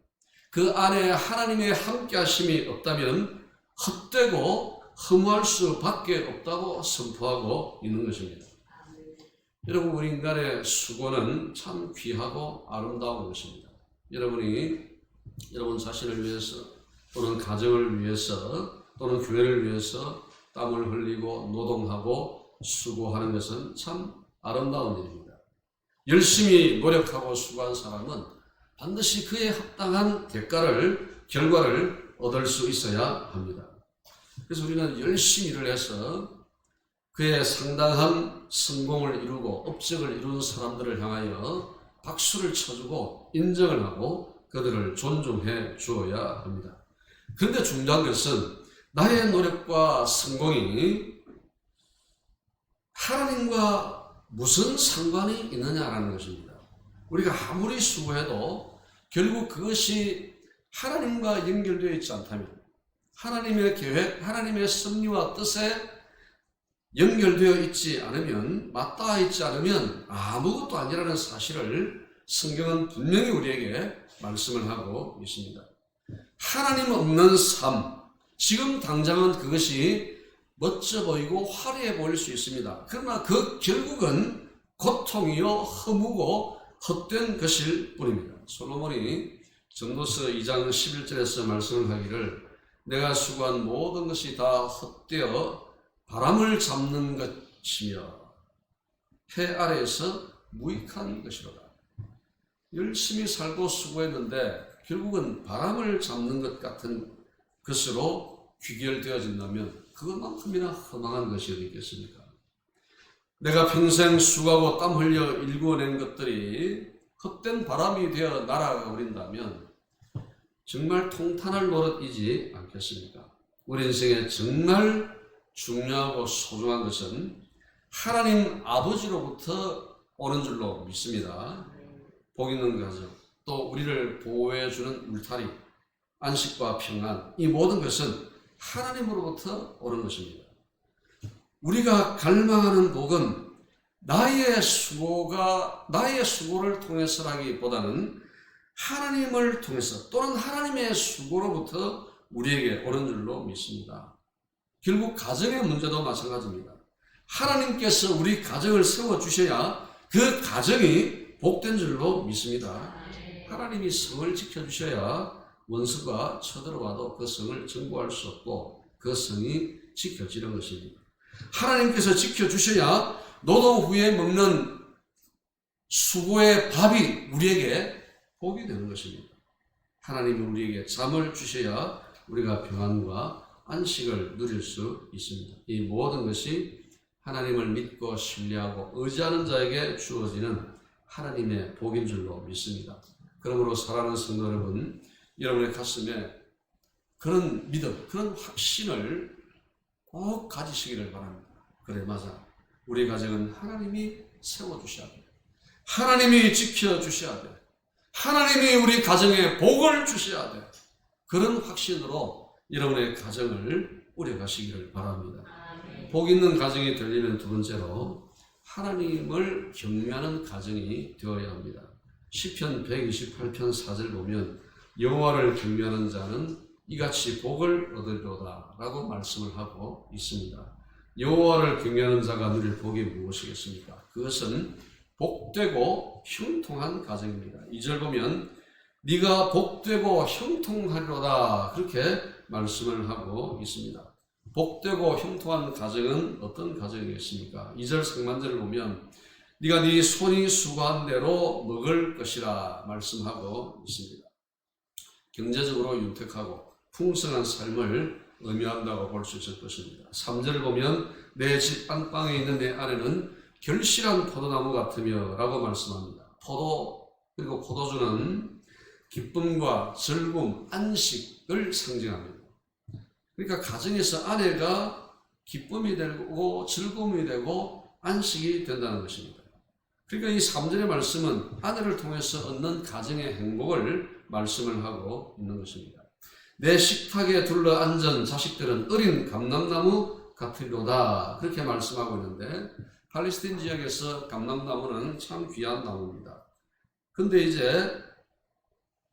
그 안에 하나님의 함께하심이 없다면 헛되고 허무할 수밖에 없다고 선포하고 있는 것입니다. 여러분, 우리 인간의 수고는 참 귀하고 아름다운 것입니다. 여러분이 여러분 자신을 위해서 또는 가정을 위해서 또는 교회를 위해서 땀을 흘리고 노동하고 수고하는 것은 참 아름다운 일입니다. 열심히 노력하고 수고한 사람은 반드시 그에 합당한 결과를 얻을 수 있어야 합니다. 그래서 우리는 열심히 일을 해서 그의 상당한 성공을 이루고 업적을 이룬 사람들을 향하여 박수를 쳐주고 인정을 하고 그들을 존중해 주어야 합니다. 그런데 중요한 것은 나의 노력과 성공이 하나님과 무슨 상관이 있느냐라는 것입니다. 우리가 아무리 수고해도 결국 그것이 하나님과 연결되어 있지 않다면, 하나님의 계획, 하나님의 섭리와 뜻에 연결되어 있지 않으면, 맞닿아 있지 않으면 아무것도 아니라는 사실을 성경은 분명히 우리에게 말씀을 하고 있습니다. 하나님 없는 삶, 지금 당장은 그것이 멋져 보이고 화려해 보일 수 있습니다. 그러나 그 결국은 고통이요 허무고 헛된 것일 뿐입니다. 솔로몬이 전도서 2장 11절에서 말씀을 하기를 내가 수고한 모든 것이 다 헛되어 바람을 잡는 것이며 해 아래에서 무익한 것이로다. 열심히 살고 수고했는데 결국은 바람을 잡는 것 같은 것으로 귀결되어진다면 그것만큼이나 허망한 것이 어디 있겠습니까? 내가 평생 수고하고 땀 흘려 일구어낸 것들이 헛된 바람이 되어 날아가 버린다면 정말 통탄할 노릇이지 않겠습니까? 우리 인생에 정말 중요하고 소중한 것은 하나님 아버지로부터 오는 줄로 믿습니다. 복 있는 가정, 또 우리를 보호해주는 울타리, 안식과 평안, 이 모든 것은 하나님으로부터 오는 것입니다. 우리가 갈망하는 복은 나의 수고를 통해서라기보다는 하나님을 통해서 또는 하나님의 수고로부터 우리에게 오는 줄로 믿습니다. 결국 가정의 문제도 마찬가지입니다. 하나님께서 우리 가정을 세워주셔야 그 가정이 복된 줄로 믿습니다. 하나님이 성을 지켜주셔야 원수가 쳐들어와도 그 성을 정복할 수 없고 그 성이 지켜지는 것입니다. 하나님께서 지켜주셔야 노동 후에 먹는 수고의 밥이 우리에게 복이 되는 것입니다. 하나님은 우리에게 잠을 주셔야 우리가 평안과 안식을 누릴 수 있습니다. 이 모든 것이 하나님을 믿고 신뢰하고 의지하는 자에게 주어지는 하나님의 복인 줄로 믿습니다. 그러므로 사랑하는 성도 여러분, 여러분의 가슴에 그런 믿음, 그런 확신을 꼭 가지시기를 바랍니다. 그래, 맞아. 우리 가정은 하나님이 세워주셔야 돼. 하나님이 지켜주셔야 돼. 하나님이 우리 가정에 복을 주셔야 돼. 그런 확신으로 여러분의 가정을 꾸려가시기를 바랍니다. 복 있는 가정이 되려면 두 번째로 하나님을 경외하는 가정이 되어야 합니다. 시편 128편 4절 보면 여호와를 경외하는 자는 이같이 복을 얻으리로다 라고 말씀을 하고 있습니다. 여호와를 경외하는 자가 누릴 복이 무엇이겠습니까? 그것은 복되고 형통한 가정입니다. 2절 보면 네가 복되고 형통하리로다 그렇게 말씀을 하고 있습니다. 복되고 형통한 가정은 어떤 가정이겠습니까? 2절 상반절을 보면 네가 네 손이 수고한 대로 먹을 것이라 말씀하고 있습니다. 경제적으로 윤택하고 풍성한 삶을 의미한다고 볼 수 있을 것입니다. 3절을 보면 내 집 안방에 있는 내 아내는 결실한 포도나무 같으며 라고 말씀합니다. 그리고 포도주는 기쁨과 즐거움, 안식을 상징합니다. 그러니까 가정에서 아내가 기쁨이 되고 즐거움이 되고 안식이 된다는 것입니다. 그러니까 이 3절의 말씀은 아내를 통해서 얻는 가정의 행복을 말씀을 하고 있는 것입니다. 내 식탁에 둘러 앉은 자식들은 어린 감람나무 같으리로다 그렇게 말씀하고 있는데 팔레스틴 지역에서 감람나무는 참 귀한 나무입니다. 근데 이제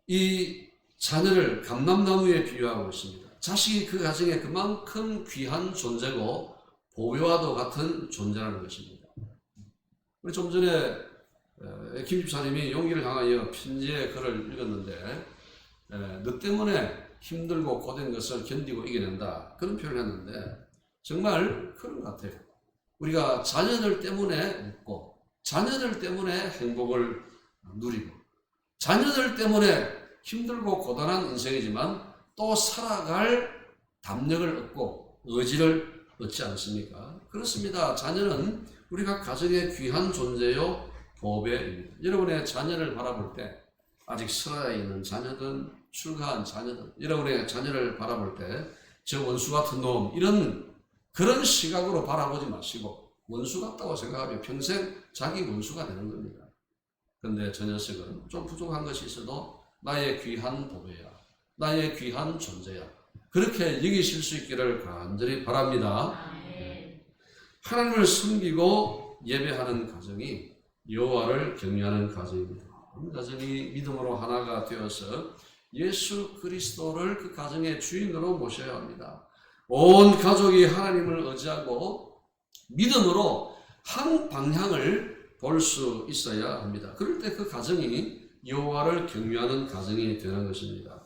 이 자녀를 감람나무에 비유하고 있습니다. 자식이 그 가정에 그만큼 귀한 존재고 보배와도 같은 존재라는 것입니다. 우리 좀 전에 김 집사님이 용기를 향하여 편지의 글을 읽었는데 너 때문에 힘들고 고된 것을 견디고 이겨낸다 그런 표현을 했는데 정말 그런 것 같아요. 우리가 자녀들 때문에 웃고 자녀들 때문에 행복을 누리고 자녀들 때문에 힘들고 고단한 인생이지만 또 살아갈 담력을 얻고 의지를 얻지 않습니까? 그렇습니다. 자녀는 우리가 가정의 귀한 존재요 보배입니다. 여러분의 자녀를 바라볼 때 아직 살아있는 자녀든 출가한 자녀든 여러분의 자녀를 바라볼 때 저 원수 같은 놈, 그런 시각으로 바라보지 마시고 원수 같다고 생각하면 평생 자기 원수가 되는 겁니다. 그런데 저 녀석은 좀 부족한 것이 있어도 나의 귀한 보배야, 나의 귀한 존재야, 그렇게 여기실 수 있기를 간절히 바랍니다. 하나님을 섬기고 예배하는 가정이 여호와를 경외하는 가정입니다. 그 가정이 믿음으로 하나가 되어서 예수 그리스도를 그 가정의 주인으로 모셔야 합니다. 온 가족이 하나님을 의지하고 믿음으로 한 방향을 볼 수 있어야 합니다. 그럴 때 그 가정이 여호와를 경외하는 가정이 되는 것입니다.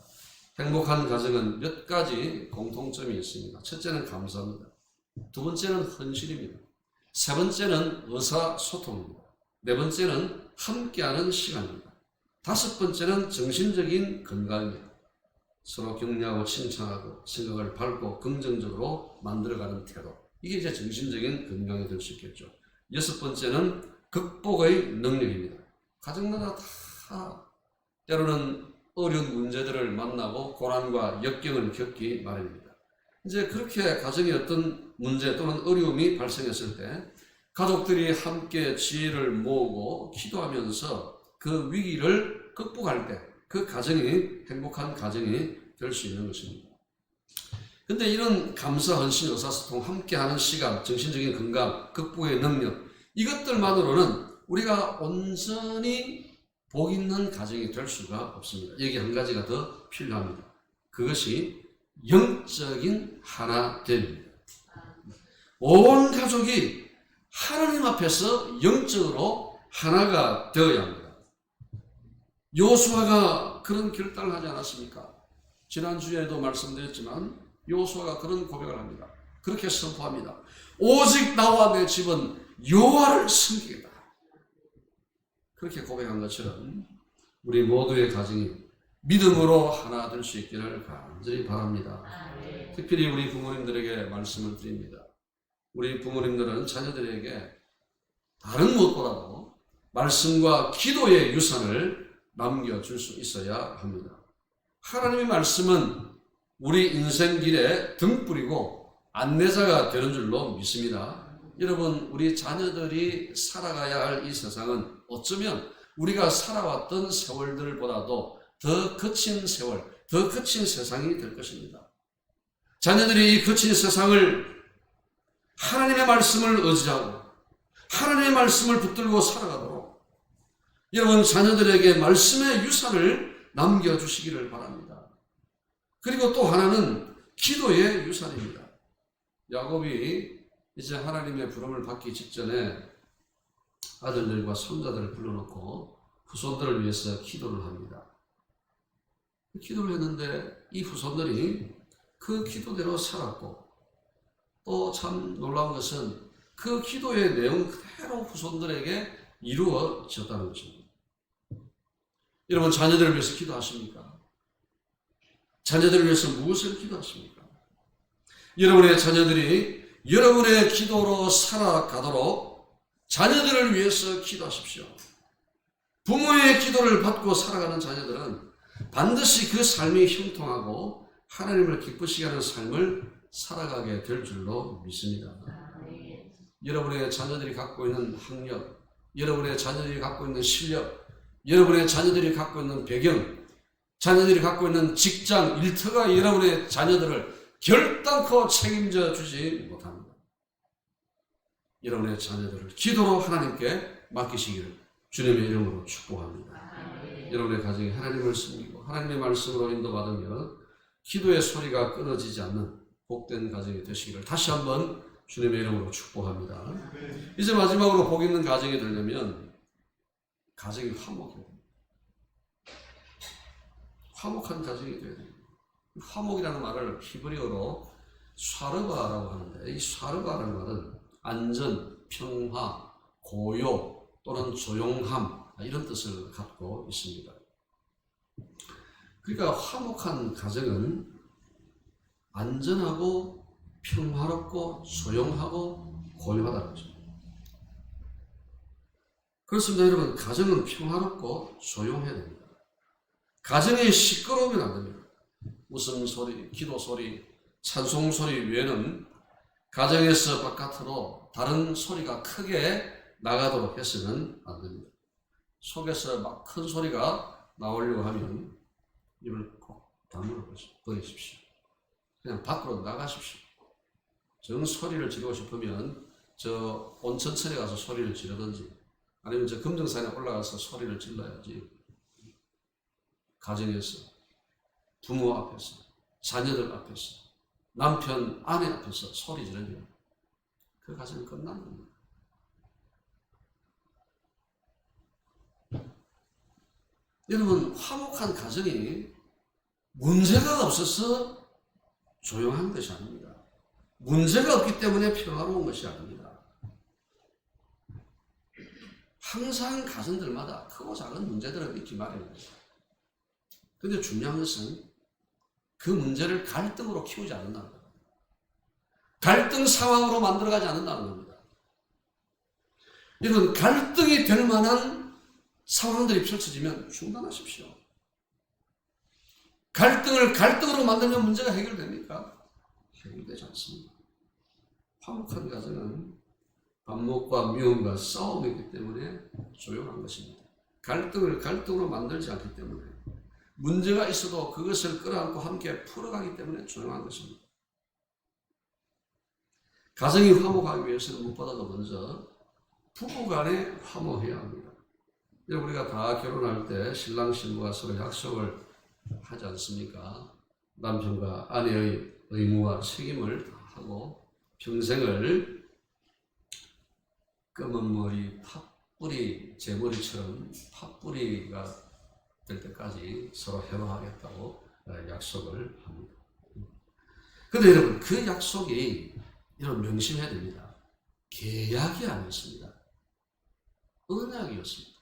행복한 가정은 몇 가지 공통점이 있습니다. 첫째는 감사입니다. 두 번째는 헌신입니다. 세 번째는 의사소통입니다. 네 번째는 함께하는 시간입니다. 다섯 번째는 정신적인 건강입니다. 서로 격려하고 칭찬하고 생각을 밝고 긍정적으로 만들어가는 태도. 이게 이제 정신적인 건강이 될 수 있겠죠. 여섯 번째는 극복의 능력입니다. 가정마다 다 때로는 어려운 문제들을 만나고 고난과 역경을 겪기 마련입니다. 이제 그렇게 가정에 어떤 문제 또는 어려움이 발생했을 때 가족들이 함께 지혜를 모으고 기도하면서 그 위기를 극복할 때 그 가정이 행복한 가정이 될 수 있는 것입니다. 근데 이런 감사, 헌신, 의사소통, 함께하는 시간, 정신적인 건강, 극복의 능력, 이것들만으로는 우리가 온전히 복 있는 가정이 될 수가 없습니다. 여기 한 가지가 더 필요합니다. 그것이 영적인 하나됨입니다. 온 가족이 하나님 앞에서 영적으로 하나가 되어야 합니다. 여호수아가 그런 결단을 하지 않았습니까? 지난주에도 말씀드렸지만 여호수아가 그런 고백을 합니다. 그렇게 선포합니다. 오직 나와 내 집은 여호와를 섬기겠다. 그렇게 고백한 것처럼 우리 모두의 가정이 믿음으로 하나 될 수 있기를 간절히 바랍니다. 특별히 우리 부모님들에게 말씀을 드립니다. 우리 부모님들은 자녀들에게 다른 무엇보다도 말씀과 기도의 유산을 남겨줄 수 있어야 합니다. 하나님의 말씀은 우리 인생길에 등불이고 안내자가 되는 줄로 믿습니다. 여러분, 우리 자녀들이 살아가야 할 이 세상은 어쩌면 우리가 살아왔던 세월들보다도 더 거친 세월, 더 거친 세상이 될 것입니다. 자녀들이 이 거친 세상을 하나님의 말씀을 의지하고 하나님의 말씀을 붙들고 살아가도록 여러분 자녀들에게 말씀의 유산을 남겨주시기를 바랍니다. 그리고 또 하나는 기도의 유산입니다. 야곱이 이제 하나님의 부름을 받기 직전에 아들들과 손자들을 불러놓고 후손들을 위해서 기도를 합니다. 기도를 했는데 이 후손들이 그 기도대로 살았고 또 참 놀라운 것은 그 기도의 내용 그대로 후손들에게 이루어졌다는 것입니다. 여러분 자녀들을 위해서 기도하십니까? 자녀들을 위해서 무엇을 기도하십니까? 여러분의 자녀들이 여러분의 기도로 살아가도록 자녀들을 위해서 기도하십시오. 부모의 기도를 받고 살아가는 자녀들은 반드시 그 삶이 형통하고 하나님을 기쁘시게 하는 삶을 살아가게 될 줄로 믿습니다. 여러분의 자녀들이 갖고 있는 학력, 여러분의 자녀들이 갖고 있는 실력, 여러분의 자녀들이 갖고 있는 배경, 자녀들이 갖고 있는 직장, 일터가 여러분의 자녀들을 결단코 책임져 주지 못합니다. 여러분의 자녀들을 기도로 하나님께 맡기시기를 주님의 이름으로 축복합니다. 여러분의 가정이 하나님을 섬기고 하나님의 말씀으로 인도받으며 기도의 소리가 끊어지지 않는 복된 가정이 되시기를 다시 한번 주님의 이름으로 축복합니다. 이제 마지막으로 복 있는 가정이 되려면 가정이 화목해야 됩니다. 화목한 가정이 되어야 됩니다. 화목이라는 말을 히브리어로 샤르바라고 하는데 이 샤르바라는 말은 안전, 평화, 고요 또는 조용함 이런 뜻을 갖고 있습니다. 그러니까 화목한 가정은 안전하고 평화롭고 조용하고 고요하다는 거죠. 그렇습니다. 여러분 가정은 평화롭고 조용해야 됩니다. 가정이 시끄러우면 안 됩니다. 웃음소리, 기도소리, 찬송 소리 외에는 가정에서 바깥으로 다른 소리가 크게 나가도록 해서는 안 됩니다. 속에서 막 큰 소리가 나오려고 하면 입을 꼭 다물어 버리십시오. 그냥 밖으로 나가십시오. 정 소리를 지르고 싶으면 저 온천천에 가서 소리를 지르든지 아니면 저 금정산에 올라가서 소리를 질러야지. 가정에서, 부모 앞에서, 자녀들 앞에서, 남편, 아내 앞에서 소리 지르면 그 가정은 끝난 겁니다. 여러분, 화목한 가정이 문제가 없어서 조용한 것이 아닙니다. 문제가 없기 때문에 평화로운 것이 아닙니다. 항상 가정들마다 크고 작은 문제들은 있기 마련입니다. 그런데 중요한 것은 그 문제를 갈등으로 키우지 않는다는 겁니다. 갈등 상황으로 만들어가지 않는다는 겁니다. 이런 갈등이 될 만한 상황들이 펼쳐지면 중단하십시오. 갈등을 갈등으로 만들면 문제가 해결됩니까? 해결되지 않습니다. 화목한 가정은 반목과 미움과 싸움이기 때문에 조용한 것입니다. 갈등을 갈등으로 만들지 않기 때문에 문제가 있어도 그것을 끌어안고 함께 풀어가기 때문에 조용한 것입니다. 가정이 화목하기 위해서는 무엇보다도 먼저 부부간에 화목해야 합니다. 우리가 다 결혼할 때 신랑 신부가 서로 약속을 하지 않습니까? 남편과 아내의 의무와 책임을 다하고 평생을 검은 머리 팥뿌리 제 머리처럼 팥뿌리가 될 때까지 서로 해방하겠다고 약속을 합니다. 그런데 여러분, 그 약속이 여러분 명심해야 됩니다. 계약이 아니었습니다. 언약이었습니다.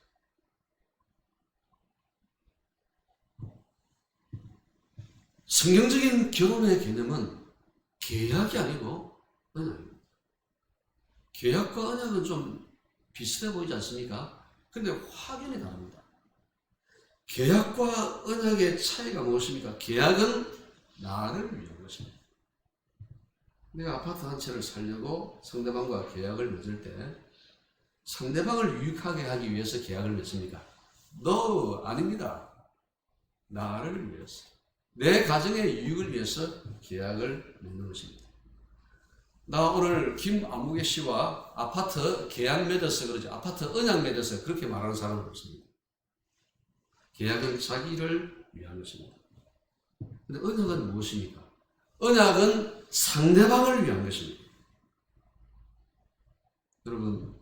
성경적인 결혼의 개념은 계약이 아니고 언약입니다. 계약과 언약은 좀 비슷해 보이지 않습니까? 그런데 확연히 다릅니다. 계약과 언약의 차이가 무엇입니까? 계약은 나를 위한 것입니다. 내가 아파트 한 채를 살려고 상대방과 계약을 맺을 때 상대방을 유익하게 하기 위해서 계약을 맺습니까? No, 아닙니다. 나를 위해서. 내 가정의 유익을 위해서 계약을 맺는 것입니다. 나 오늘 김아무개 씨와 아파트 계약 맺어서 그러지, 아파트 언약 맺어서 그렇게 말하는 사람은 없습니다. 계약은 자기를 위한 것입니다. 근데 언약은 무엇입니까? 언약은 상대방을 위한 것입니다. 여러분,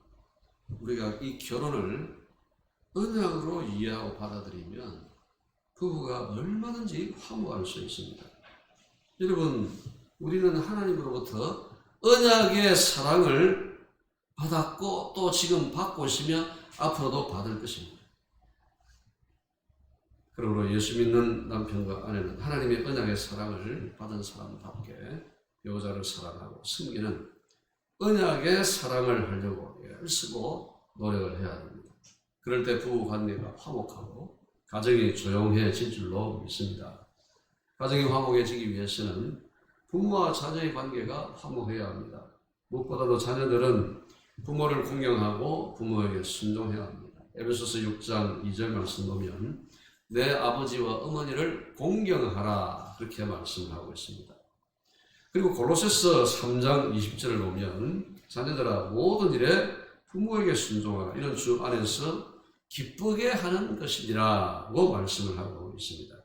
우리가 이 결혼을 언약으로 이해하고 받아들이면 부부가 얼마든지 화목할 수 있습니다. 여러분, 우리는 하나님으로부터 언약의 사랑을 받았고 또 지금 받고 있으며 앞으로도 받을 것입니다. 그러므로 예수 믿는 남편과 아내는 하나님의 언약의 사랑을 받은 사람답게 배우자를 사랑하고 섬기는 언약의 사랑을 하려고 애쓰고 노력을 해야 됩니다. 그럴 때 부부 관계가 화목하고 가정이 조용해질 줄로 믿습니다. 가정이 화목해지기 위해서는 부모와 자녀의 관계가 화목해야 합니다. 무엇보다도 자녀들은 부모를 공경하고 부모에게 순종해야 합니다. 에베소서 6장 2절 말씀 보면 내 아버지와 어머니를 공경하라, 그렇게 말씀하고 있습니다. 그리고 골로새서 3장 20절을 보면 자녀들아 모든 일에 부모에게 순종하라, 이런 주 안에서 기쁘게 하는 것이니라고 말씀을 하고 있습니다.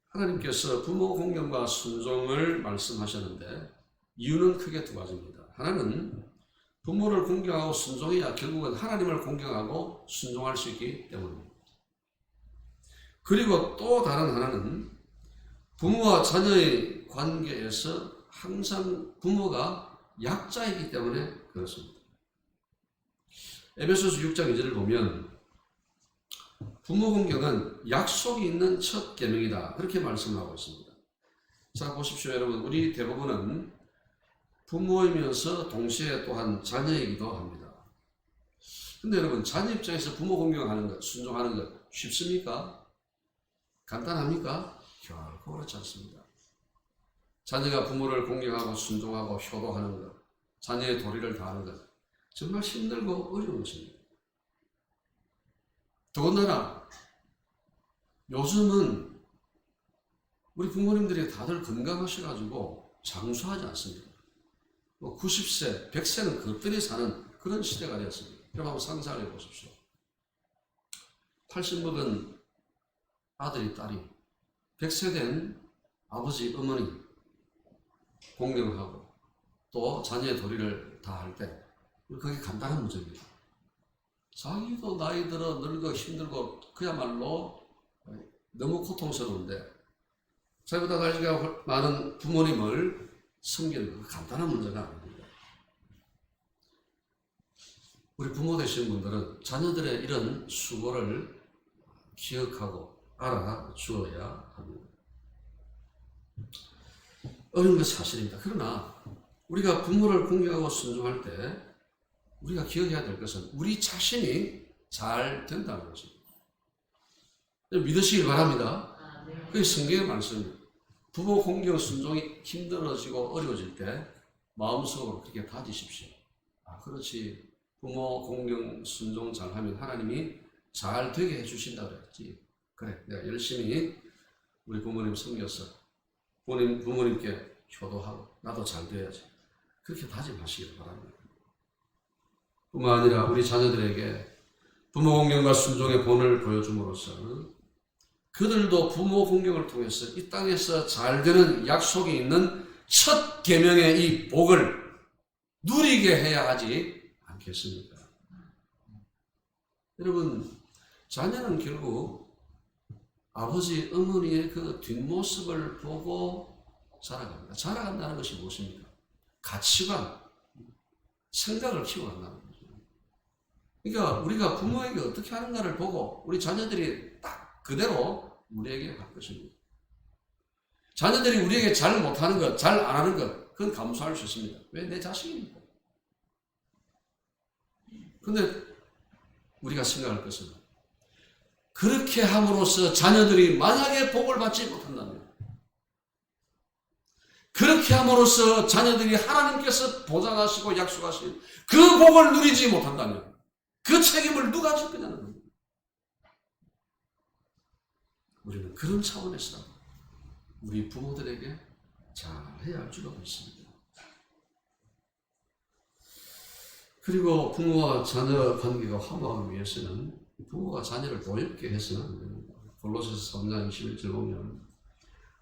하나님께서 부모 공경과 순종을 말씀하셨는데 이유는 크게 두 가지입니다. 하나는 부모를 공경하고 순종해야 결국은 하나님을 공경하고 순종할 수 있기 때문입니다. 그리고 또 다른 하나는 부모와 자녀의 관계에서 항상 부모가 약자이기 때문에 그렇습니다. 에베소서 6장 2절을 보면 부모 공경은 약속이 있는 첫 계명이다, 그렇게 말씀하고 있습니다. 자, 보십시오. 여러분, 우리 대부분은 부모이면서 동시에 또한 자녀이기도 합니다. 근데 여러분, 자녀 입장에서 부모 공경하는 것, 순종하는 것 쉽습니까? 간단합니까? 결코 그렇지 않습니다. 자녀가 부모를 공경하고 순종하고 효도하는 것, 자녀의 도리를 다하는 것, 정말 힘들고 어려운 것입니다. 더군다나 요즘은 우리 부모님들이 다들 건강하셔가지고 장수하지 않습니다. 90세, 100세는 거뜬히 사는 그런 시대가 되었습니다. 여러분 한번 상상해 보십시오. 80 먹은 아들이 딸이 100세 된 아버지, 어머니 공경하고 또 자녀의 도리를 다할 때 그게 간단한 문제입니다. 자기도 나이 들어 늙어 힘들고 그야말로 너무 고통스러운데 자기보다 나이가 많은 부모님을 섬기는 거 간단한 문제가 아닙니다. 우리 부모 되신 분들은 자녀들의 이런 수고를 기억하고 알아주어야 합니다. 어려운 건 사실입니다. 그러나 우리가 부모를 공경하고 순종할 때 우리가 기억해야 될 것은 우리 자신이 잘 된다는 것입니다. 믿으시길 바랍니다. 그게 성경의 말씀입니다. 부모 공경 순종이 힘들어지고 어려워질 때 마음속으로 그렇게 다지십시오. 그렇지. 부모 공경 순종 잘하면 하나님이 잘 되게 해주신다 그랬지. 그래, 내가 열심히 우리 부모님 섬겨서 부모님께 효도하고 나도 잘 돼야지. 그렇게 다짐하시길 바랍니다. 뿐만 아니라 우리 자녀들에게 부모 공경과 순종의 본을 보여줌으로써 그들도 부모 공경을 통해서 이 땅에서 잘 되는 약속이 있는 첫 계명의 이 복을 누리게 해야 하지 않겠습니까? 여러분, 자녀는 결국 아버지, 어머니의 그 뒷모습을 보고 자라갑니다. 자라간다는 것이 무엇입니까? 가치관, 생각을 키워간다는 거죠. 그러니까 우리가 부모에게 어떻게 하는가를 보고 우리 자녀들이 딱 그대로 우리에게 할 것입니다. 자녀들이 우리에게 잘 못하는 것, 잘 안 하는 것, 그건 감수할 수 있습니다. 왜? 내 자식이니까. 근데 우리가 생각할 것은 그렇게 함으로써 자녀들이 만약에 복을 받지 못한다면, 그렇게 함으로써 자녀들이 하나님께서 보장하시고 약속하신 그 복을 누리지 못한다면 그 책임을 누가 질 거냐는 겁니다. 우리는 그런 차원에서 우리 부모들에게 잘해야 할 줄로 믿습니다. 그리고 부모와 자녀 관계가 화목하기 위해서는 부모가 자녀를 노엽게 해서는 안 됩니다. 골로새서 3장 21절 보면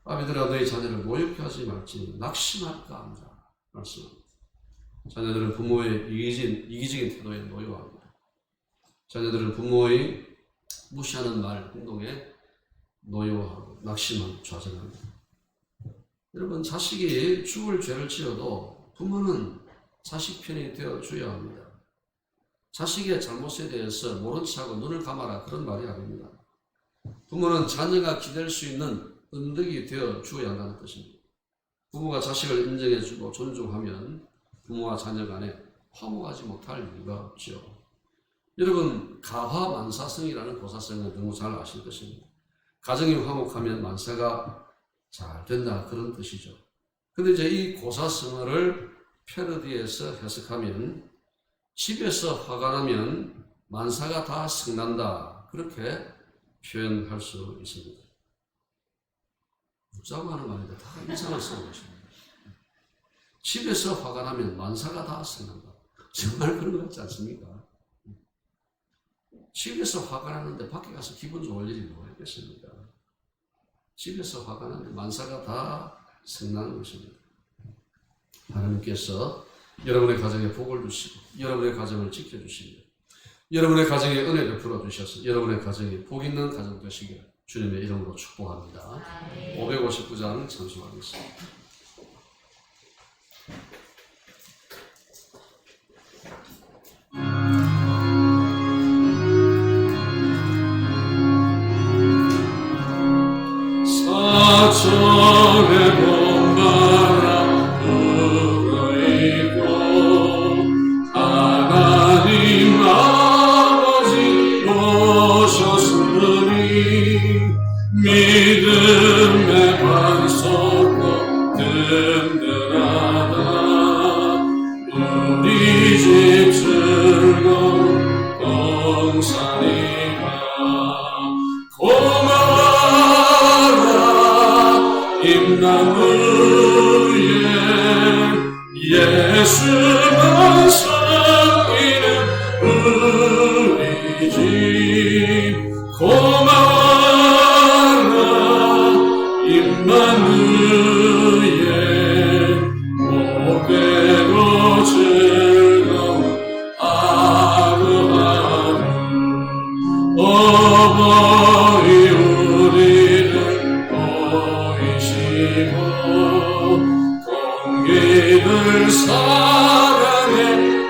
아비들아 너희 자녀를 노엽게 하지 말지 낙심할까 합니다. 말씀합니다. 자녀들은 부모의 이기적인 태도에 노여워합니다. 자녀들은 부모의 무시하는 말, 행동에 노여워하고 낙심하고 좌절합니다. 여러분, 자식이 죽을 죄를 지어도 부모는 자식 편이 되어줘야 합니다. 자식의 잘못에 대해서 모른 척하고 눈을 감아라, 그런 말이 아닙니다. 부모는 자녀가 기댈 수 있는 언덕이 되어주어야 한다는 뜻입니다. 부모가 자식을 인정해주고 존중하면 부모와 자녀 간에 화목하지 못할 이유가 없죠. 여러분, 가화만사성이라는 고사성은 너무 잘 아실 것입니다. 가정이 화목하면 만사가 잘 된다, 그런 뜻이죠. 근데 이제 이 고사성어를 패러디해서 해석하면 집에서 화가 나면 만사가 다 성난다, 그렇게 표현할 수 있습니다. 묻자고 하는 거 아닌데 다 이상을 쓰고 계십니다. 집에서 화가 나면 만사가 다 성난다. 정말 그런 거 같지 않습니까? 집에서 화가 나는데 밖에 가서 기분 좋을 일이 뭐가 있겠습니까? 집에서 화가 나는데 만사가 다 성나는 것입니다. 하나님께서 여러분의 가정에 복을 주시고 여러분의 가정을 지켜주시며 여러분의 가정에 은혜 베풀어 주셔서 여러분의 가정이 복 있는 가정 되시기를 주님의 이름으로 축복합니다. 559장 찬송하겠습니다. 사천의 본바람 불어있고 하나님 아버지 오셨으니 믿음의 반석과 늘 예수만 섬기는 우리 집 고마워라 임마누엘 복되고 즐거운 하루하루 어버이 우리를 보이시고 동기들 사랑에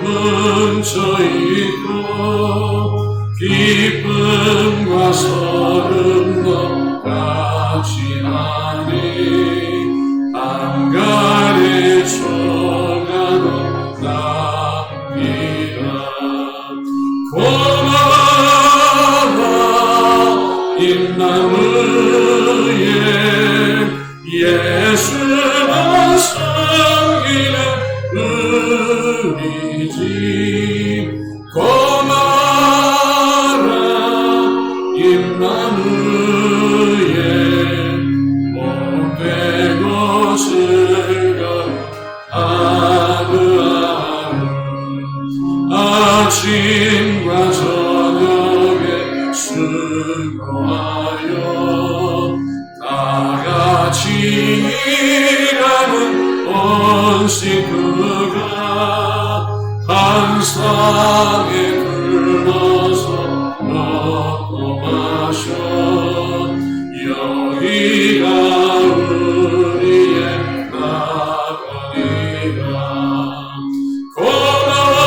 뭉쳐있고 기쁨과 서름도 같이 하니 한가리 초가도 납니다. 고마워라 임마누엘 예수만 섬기는 우리 집 고마워라 임마누엘 복되고 즐거운 하루하루 아침과 저녁에 수고하여 다같이 일하는 온 식구가 한 상에 굴러서 먹고 마셔 여기가 우리의 낙원이라 고마워라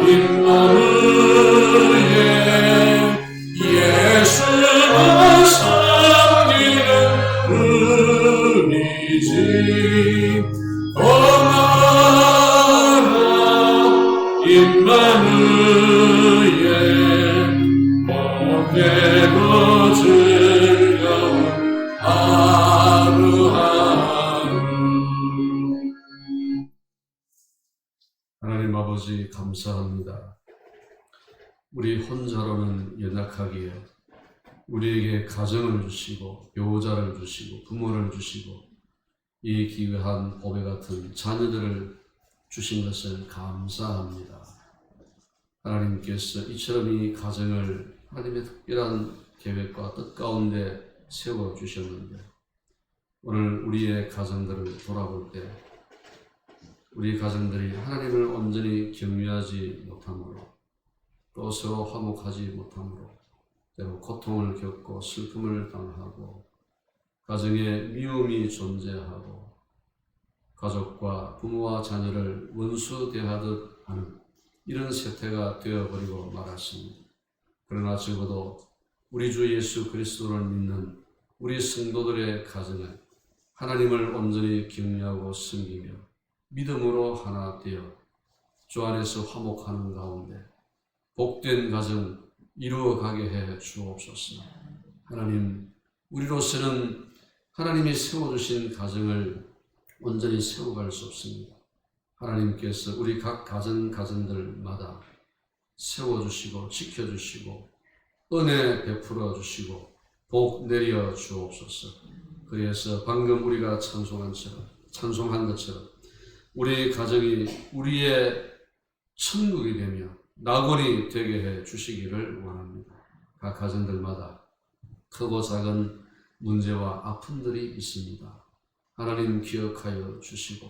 임마누엘 예수만 섬기는 우리 집 고마워라 임마누엘 복되고 즐거운 하루하루 하나님 아버지 감사합니다. 우리 혼자로는 연약하기에 우리에게 가정을 주시고 배우자를 주시고 부모를 주시고 이 귀한 보배 같은 자녀들을 주신 것을 감사합니다. 하나님께서 이처럼 이 가정을 하나님의 특별한 계획과 뜻 가운데 세워주셨는데 오늘 우리의 가정들을 돌아볼 때 우리 가정들이 하나님을 온전히 경외하지 못함으로 또 서로 화목하지 못함으로 때로 고통을 겪고 슬픔을 당하고 가정에 미움이 존재하고 가족과 부모와 자녀를 원수 대하듯 하는 이런 세태가 되어버리고 말았습니다. 그러나 적어도 우리 주 예수 그리스도를 믿는 우리 성도들의 가정에 하나님을 온전히 경외하고 섬기며 믿음으로 하나 되어 주 안에서 화목하는 가운데 복된 가정 이루어가게 해 주옵소서. 하나님, 우리로서는 하나님이 세워주신 가정을 온전히 세워갈 수 없습니다. 하나님께서 우리 각 가정들마다 세워주시고 지켜주시고 은혜 베풀어 주시고 복 내려 주옵소서. 그래서 방금 우리가 찬송한 것처럼 우리 가정이 우리의 천국이 되며 낙원이 되게 해 주시기를 원합니다. 각 가정들마다 크고 작은 문제와 아픔들이 있습니다. 하나님 기억하여 주시고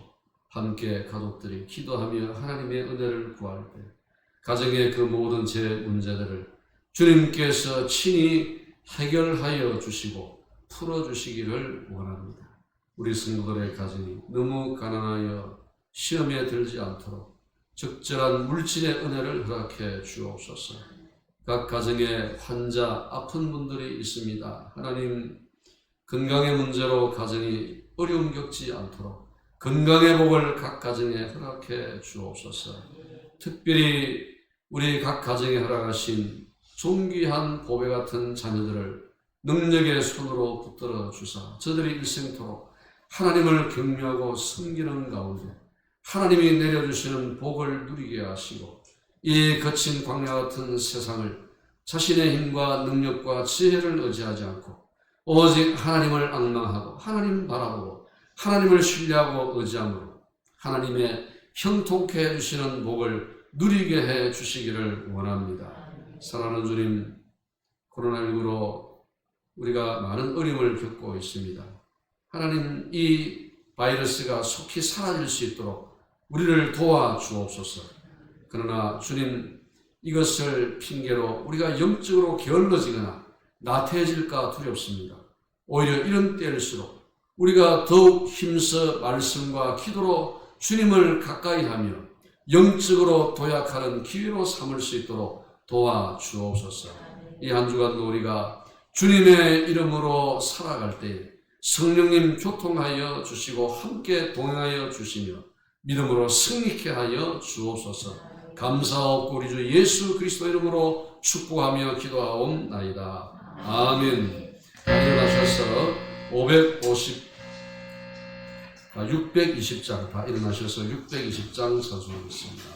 함께 가족들이 기도하며 하나님의 은혜를 구할 때 가정의 그 모든 제 문제들을 주님께서 친히 해결하여 주시고 풀어주시기를 원합니다. 우리 성도들의 가정이 너무 가난하여 시험에 들지 않도록 적절한 물질의 은혜를 허락해 주옵소서. 각 가정에 환자, 아픈 분들이 있습니다. 하나님, 건강의 문제로 가정이 어려움 겪지 않도록 건강의 복을 각 가정에 허락해 주옵소서. 특별히 우리 각 가정에 허락하신 존귀한 보배 같은 자녀들을 능력의 손으로 붙들어 주사 저들이 일생토록 하나님을 경외하고 섬기는 가운데 하나님이 내려주시는 복을 누리게 하시고 이 거친 광야 같은 세상을 자신의 힘과 능력과 지혜를 의지하지 않고 오직 하나님을 앙망하고 하나님 바라보고 하나님을 신뢰하고 의지함으로 하나님의 형통케 해주시는 복을 누리게 해 주시기를 원합니다. 사랑하는 주님, 코로나19로 우리가 많은 어려움을 겪고 있습니다. 하나님, 이 바이러스가 속히 사라질 수 있도록 우리를 도와주옵소서. 그러나 주님, 이것을 핑계로 우리가 영적으로 게을러지거나 나태해질까 두렵습니다. 오히려 이런 때일수록 우리가 더욱 힘써 말씀과 기도로 주님을 가까이 하며 영적으로 도약하는 기회로 삼을 수 있도록 도와주옵소서. 이 한 주간도 우리가 주님의 이름으로 살아갈 때 성령님 교통하여 주시고 함께 동행하여 주시며 믿음으로 승리케 하여 주옵소서. 감사하옵고 우리 주 예수 그리스도 이름으로 축복하며 기도하옵나이다. 아멘. 일어나셔서 620장 다 일어나셔서 620장 서술하겠습니다.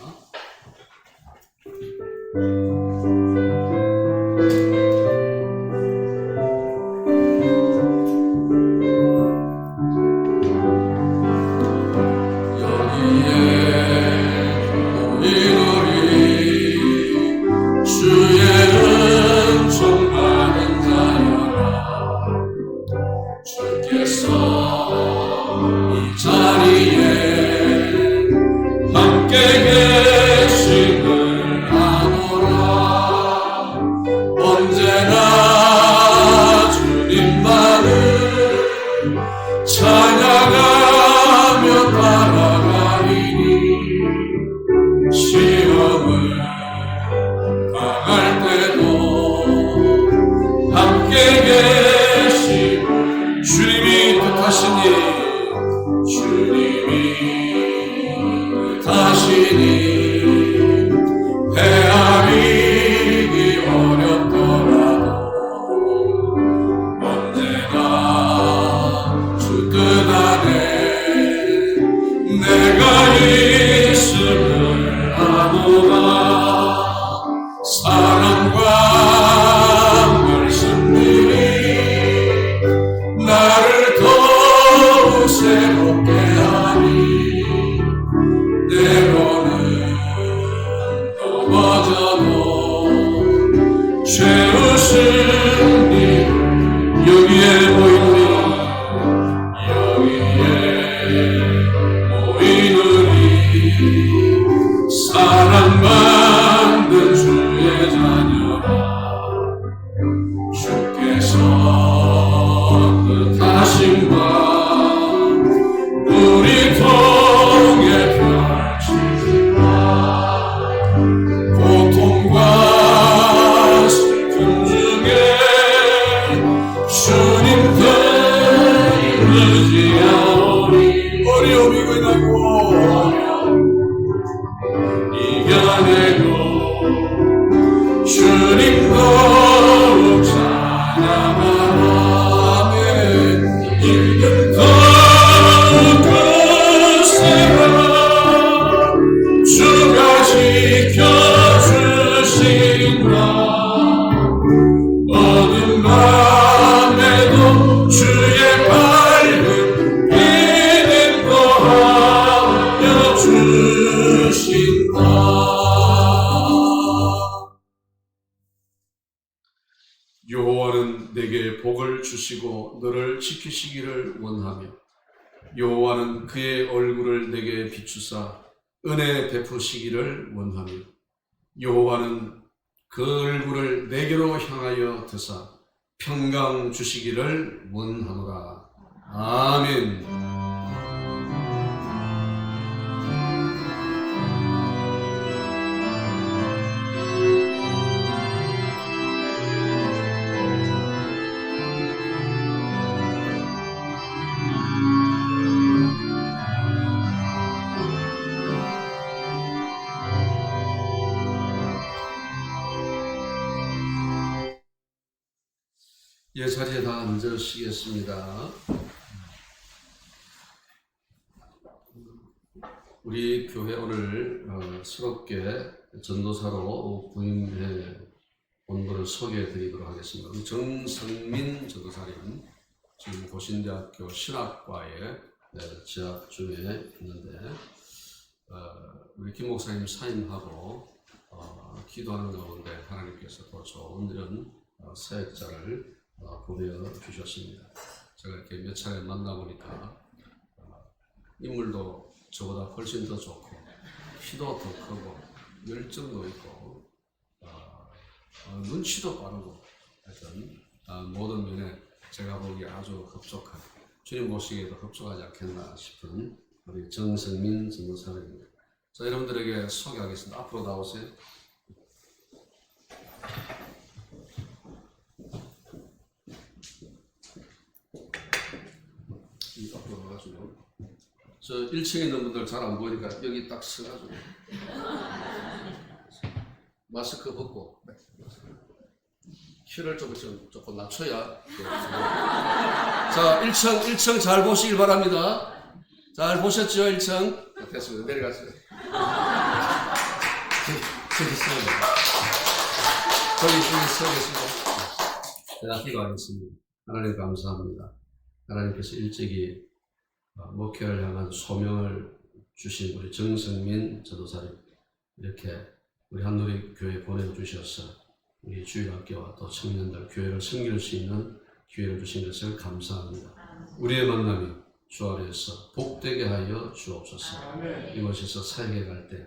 여호와는 내게 복을 주시고 너를 지키시기를 원하며 여호와는 그의 얼굴을 내게 비추사 은혜 베푸시기를 원하며 여호와는 그 얼굴을 내게로 향하여 드사 평강 주시기를 원하노라. 아멘. 예, 자리에 다 앉으시겠습니다. 우리 교회 오늘 새롭게 전도사로 부임해 온 분을 소개해 드리도록 하겠습니다. 우리 정성민 전도사님, 지금 고신대학교 신학과에 지학 중에 있는데 우리 김 목사님 사임하고 기도하는 가운데 하나님께서 더 좋은 이런 사역자를 보내주셨습니다. 제가 이렇게 몇 차례 만나보니까 인물도 저보다 훨씬 더 좋고 키도 더 크고 열정도 있고 눈치도 빠르고 하여튼 모든 면에 제가 보기에 아주 흡족한 주님 보시기에도 흡족하지 않겠나 싶은 우리 정성민 전도사님입니다. 자, 여러분들에게 소개하겠습니다. 앞으로 나오세요. 이 앞으로 나가시고 저 1층에 있는 분들 잘 안 보이니까 여기 딱 서가지고 마스크 벗고 키를 조금 낮춰야. 자, 1층 잘 보시길 바랍니다. 잘 보셨죠, 1층? 됐습니다. 내려가세요. 저기 서 계시고. 제가 기도하겠습니다. 하나님 감사합니다. 하나님께서 일찍이 목회를 향한 소명을 주신 우리 정성민 전도사님 이렇게 우리 한누리 교회 보내주셔서 우리 주일학교와 또 청년들 교회를 섬길 수 있는 기회를 주신 것을 감사합니다. 우리의 만남이 주 안에서 복되게 하여 주옵소서. 이곳에서 사역에 갈 때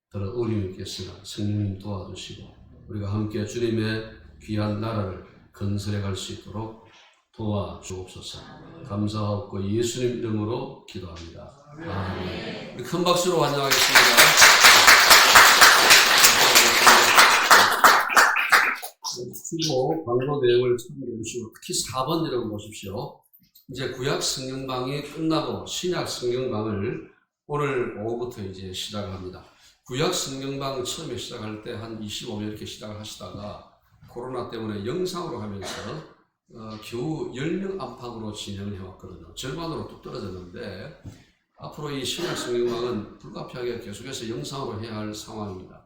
더러 어려움이 있겠으나 성령님 도와주시고 우리가 함께 주님의 귀한 나라를 건설해 갈 수 있도록 도와주옵소서. 감사하고 예수님 이름으로 기도합니다. 아멘. 우리 큰 박수로 환영하겠습니다. 주고 광고 내용을 참고해 주시고 특히 4번이라고 보십시오. 이제 구약 성경방이 끝나고 신약 성경방을 오늘 오후부터 이제 시작을 합니다. 구약 성경방 처음에 시작할 때 한 25명 이렇게 시작을 하시다가 코로나 때문에 영상으로 하면서 겨우 10명 안팎으로 진행을 해왔거든요. 절반으로 뚝 떨어졌는데 앞으로 이 신약 성경방은 불가피하게 계속해서 영상으로 해야 할 상황입니다.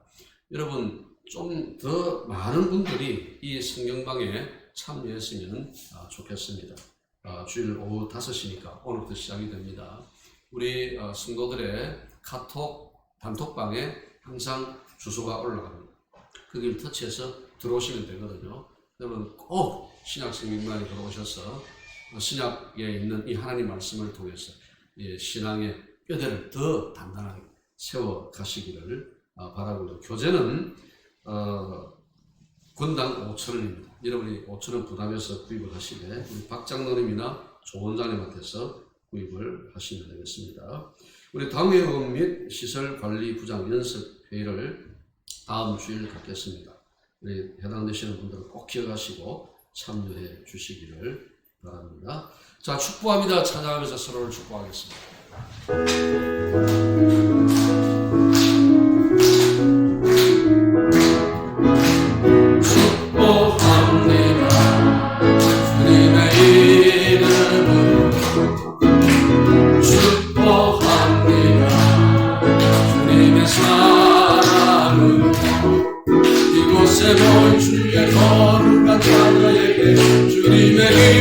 여러분 좀 더 많은 분들이 이 성경방에 참여했으면 좋겠습니다. 주일 오후 5시니까 오늘부터 시작이 됩니다. 우리 성도들의 카톡 단톡방에 항상 주소가 올라갑니다. 거기를 터치해서 들어오시면 되거든요. 여러분 꼭 신약 성경방에 들어오셔서 신약에 있는 이 하나님 말씀을 통해서 신앙의 뼈대를 더 단단하게 세워 가시기를 바라고요. 교재는 권당 5,000원입니다. 여러분이 5,000원 부담해서 구입을 하시되 우리 박 장로님이나 조 원장님한테서 구입을 하시면 되겠습니다. 우리 당회원 및 시설관리부장 연습회의를 다음 주일 갖겠습니다. 우리 해당되시는 분들은 꼭 기억하시고 참여해 주시기를 바랍니다. 자, 축복합니다. 찬양하면서 서로를 축복하겠습니다. 주의 거룩한 자녀에게 주님의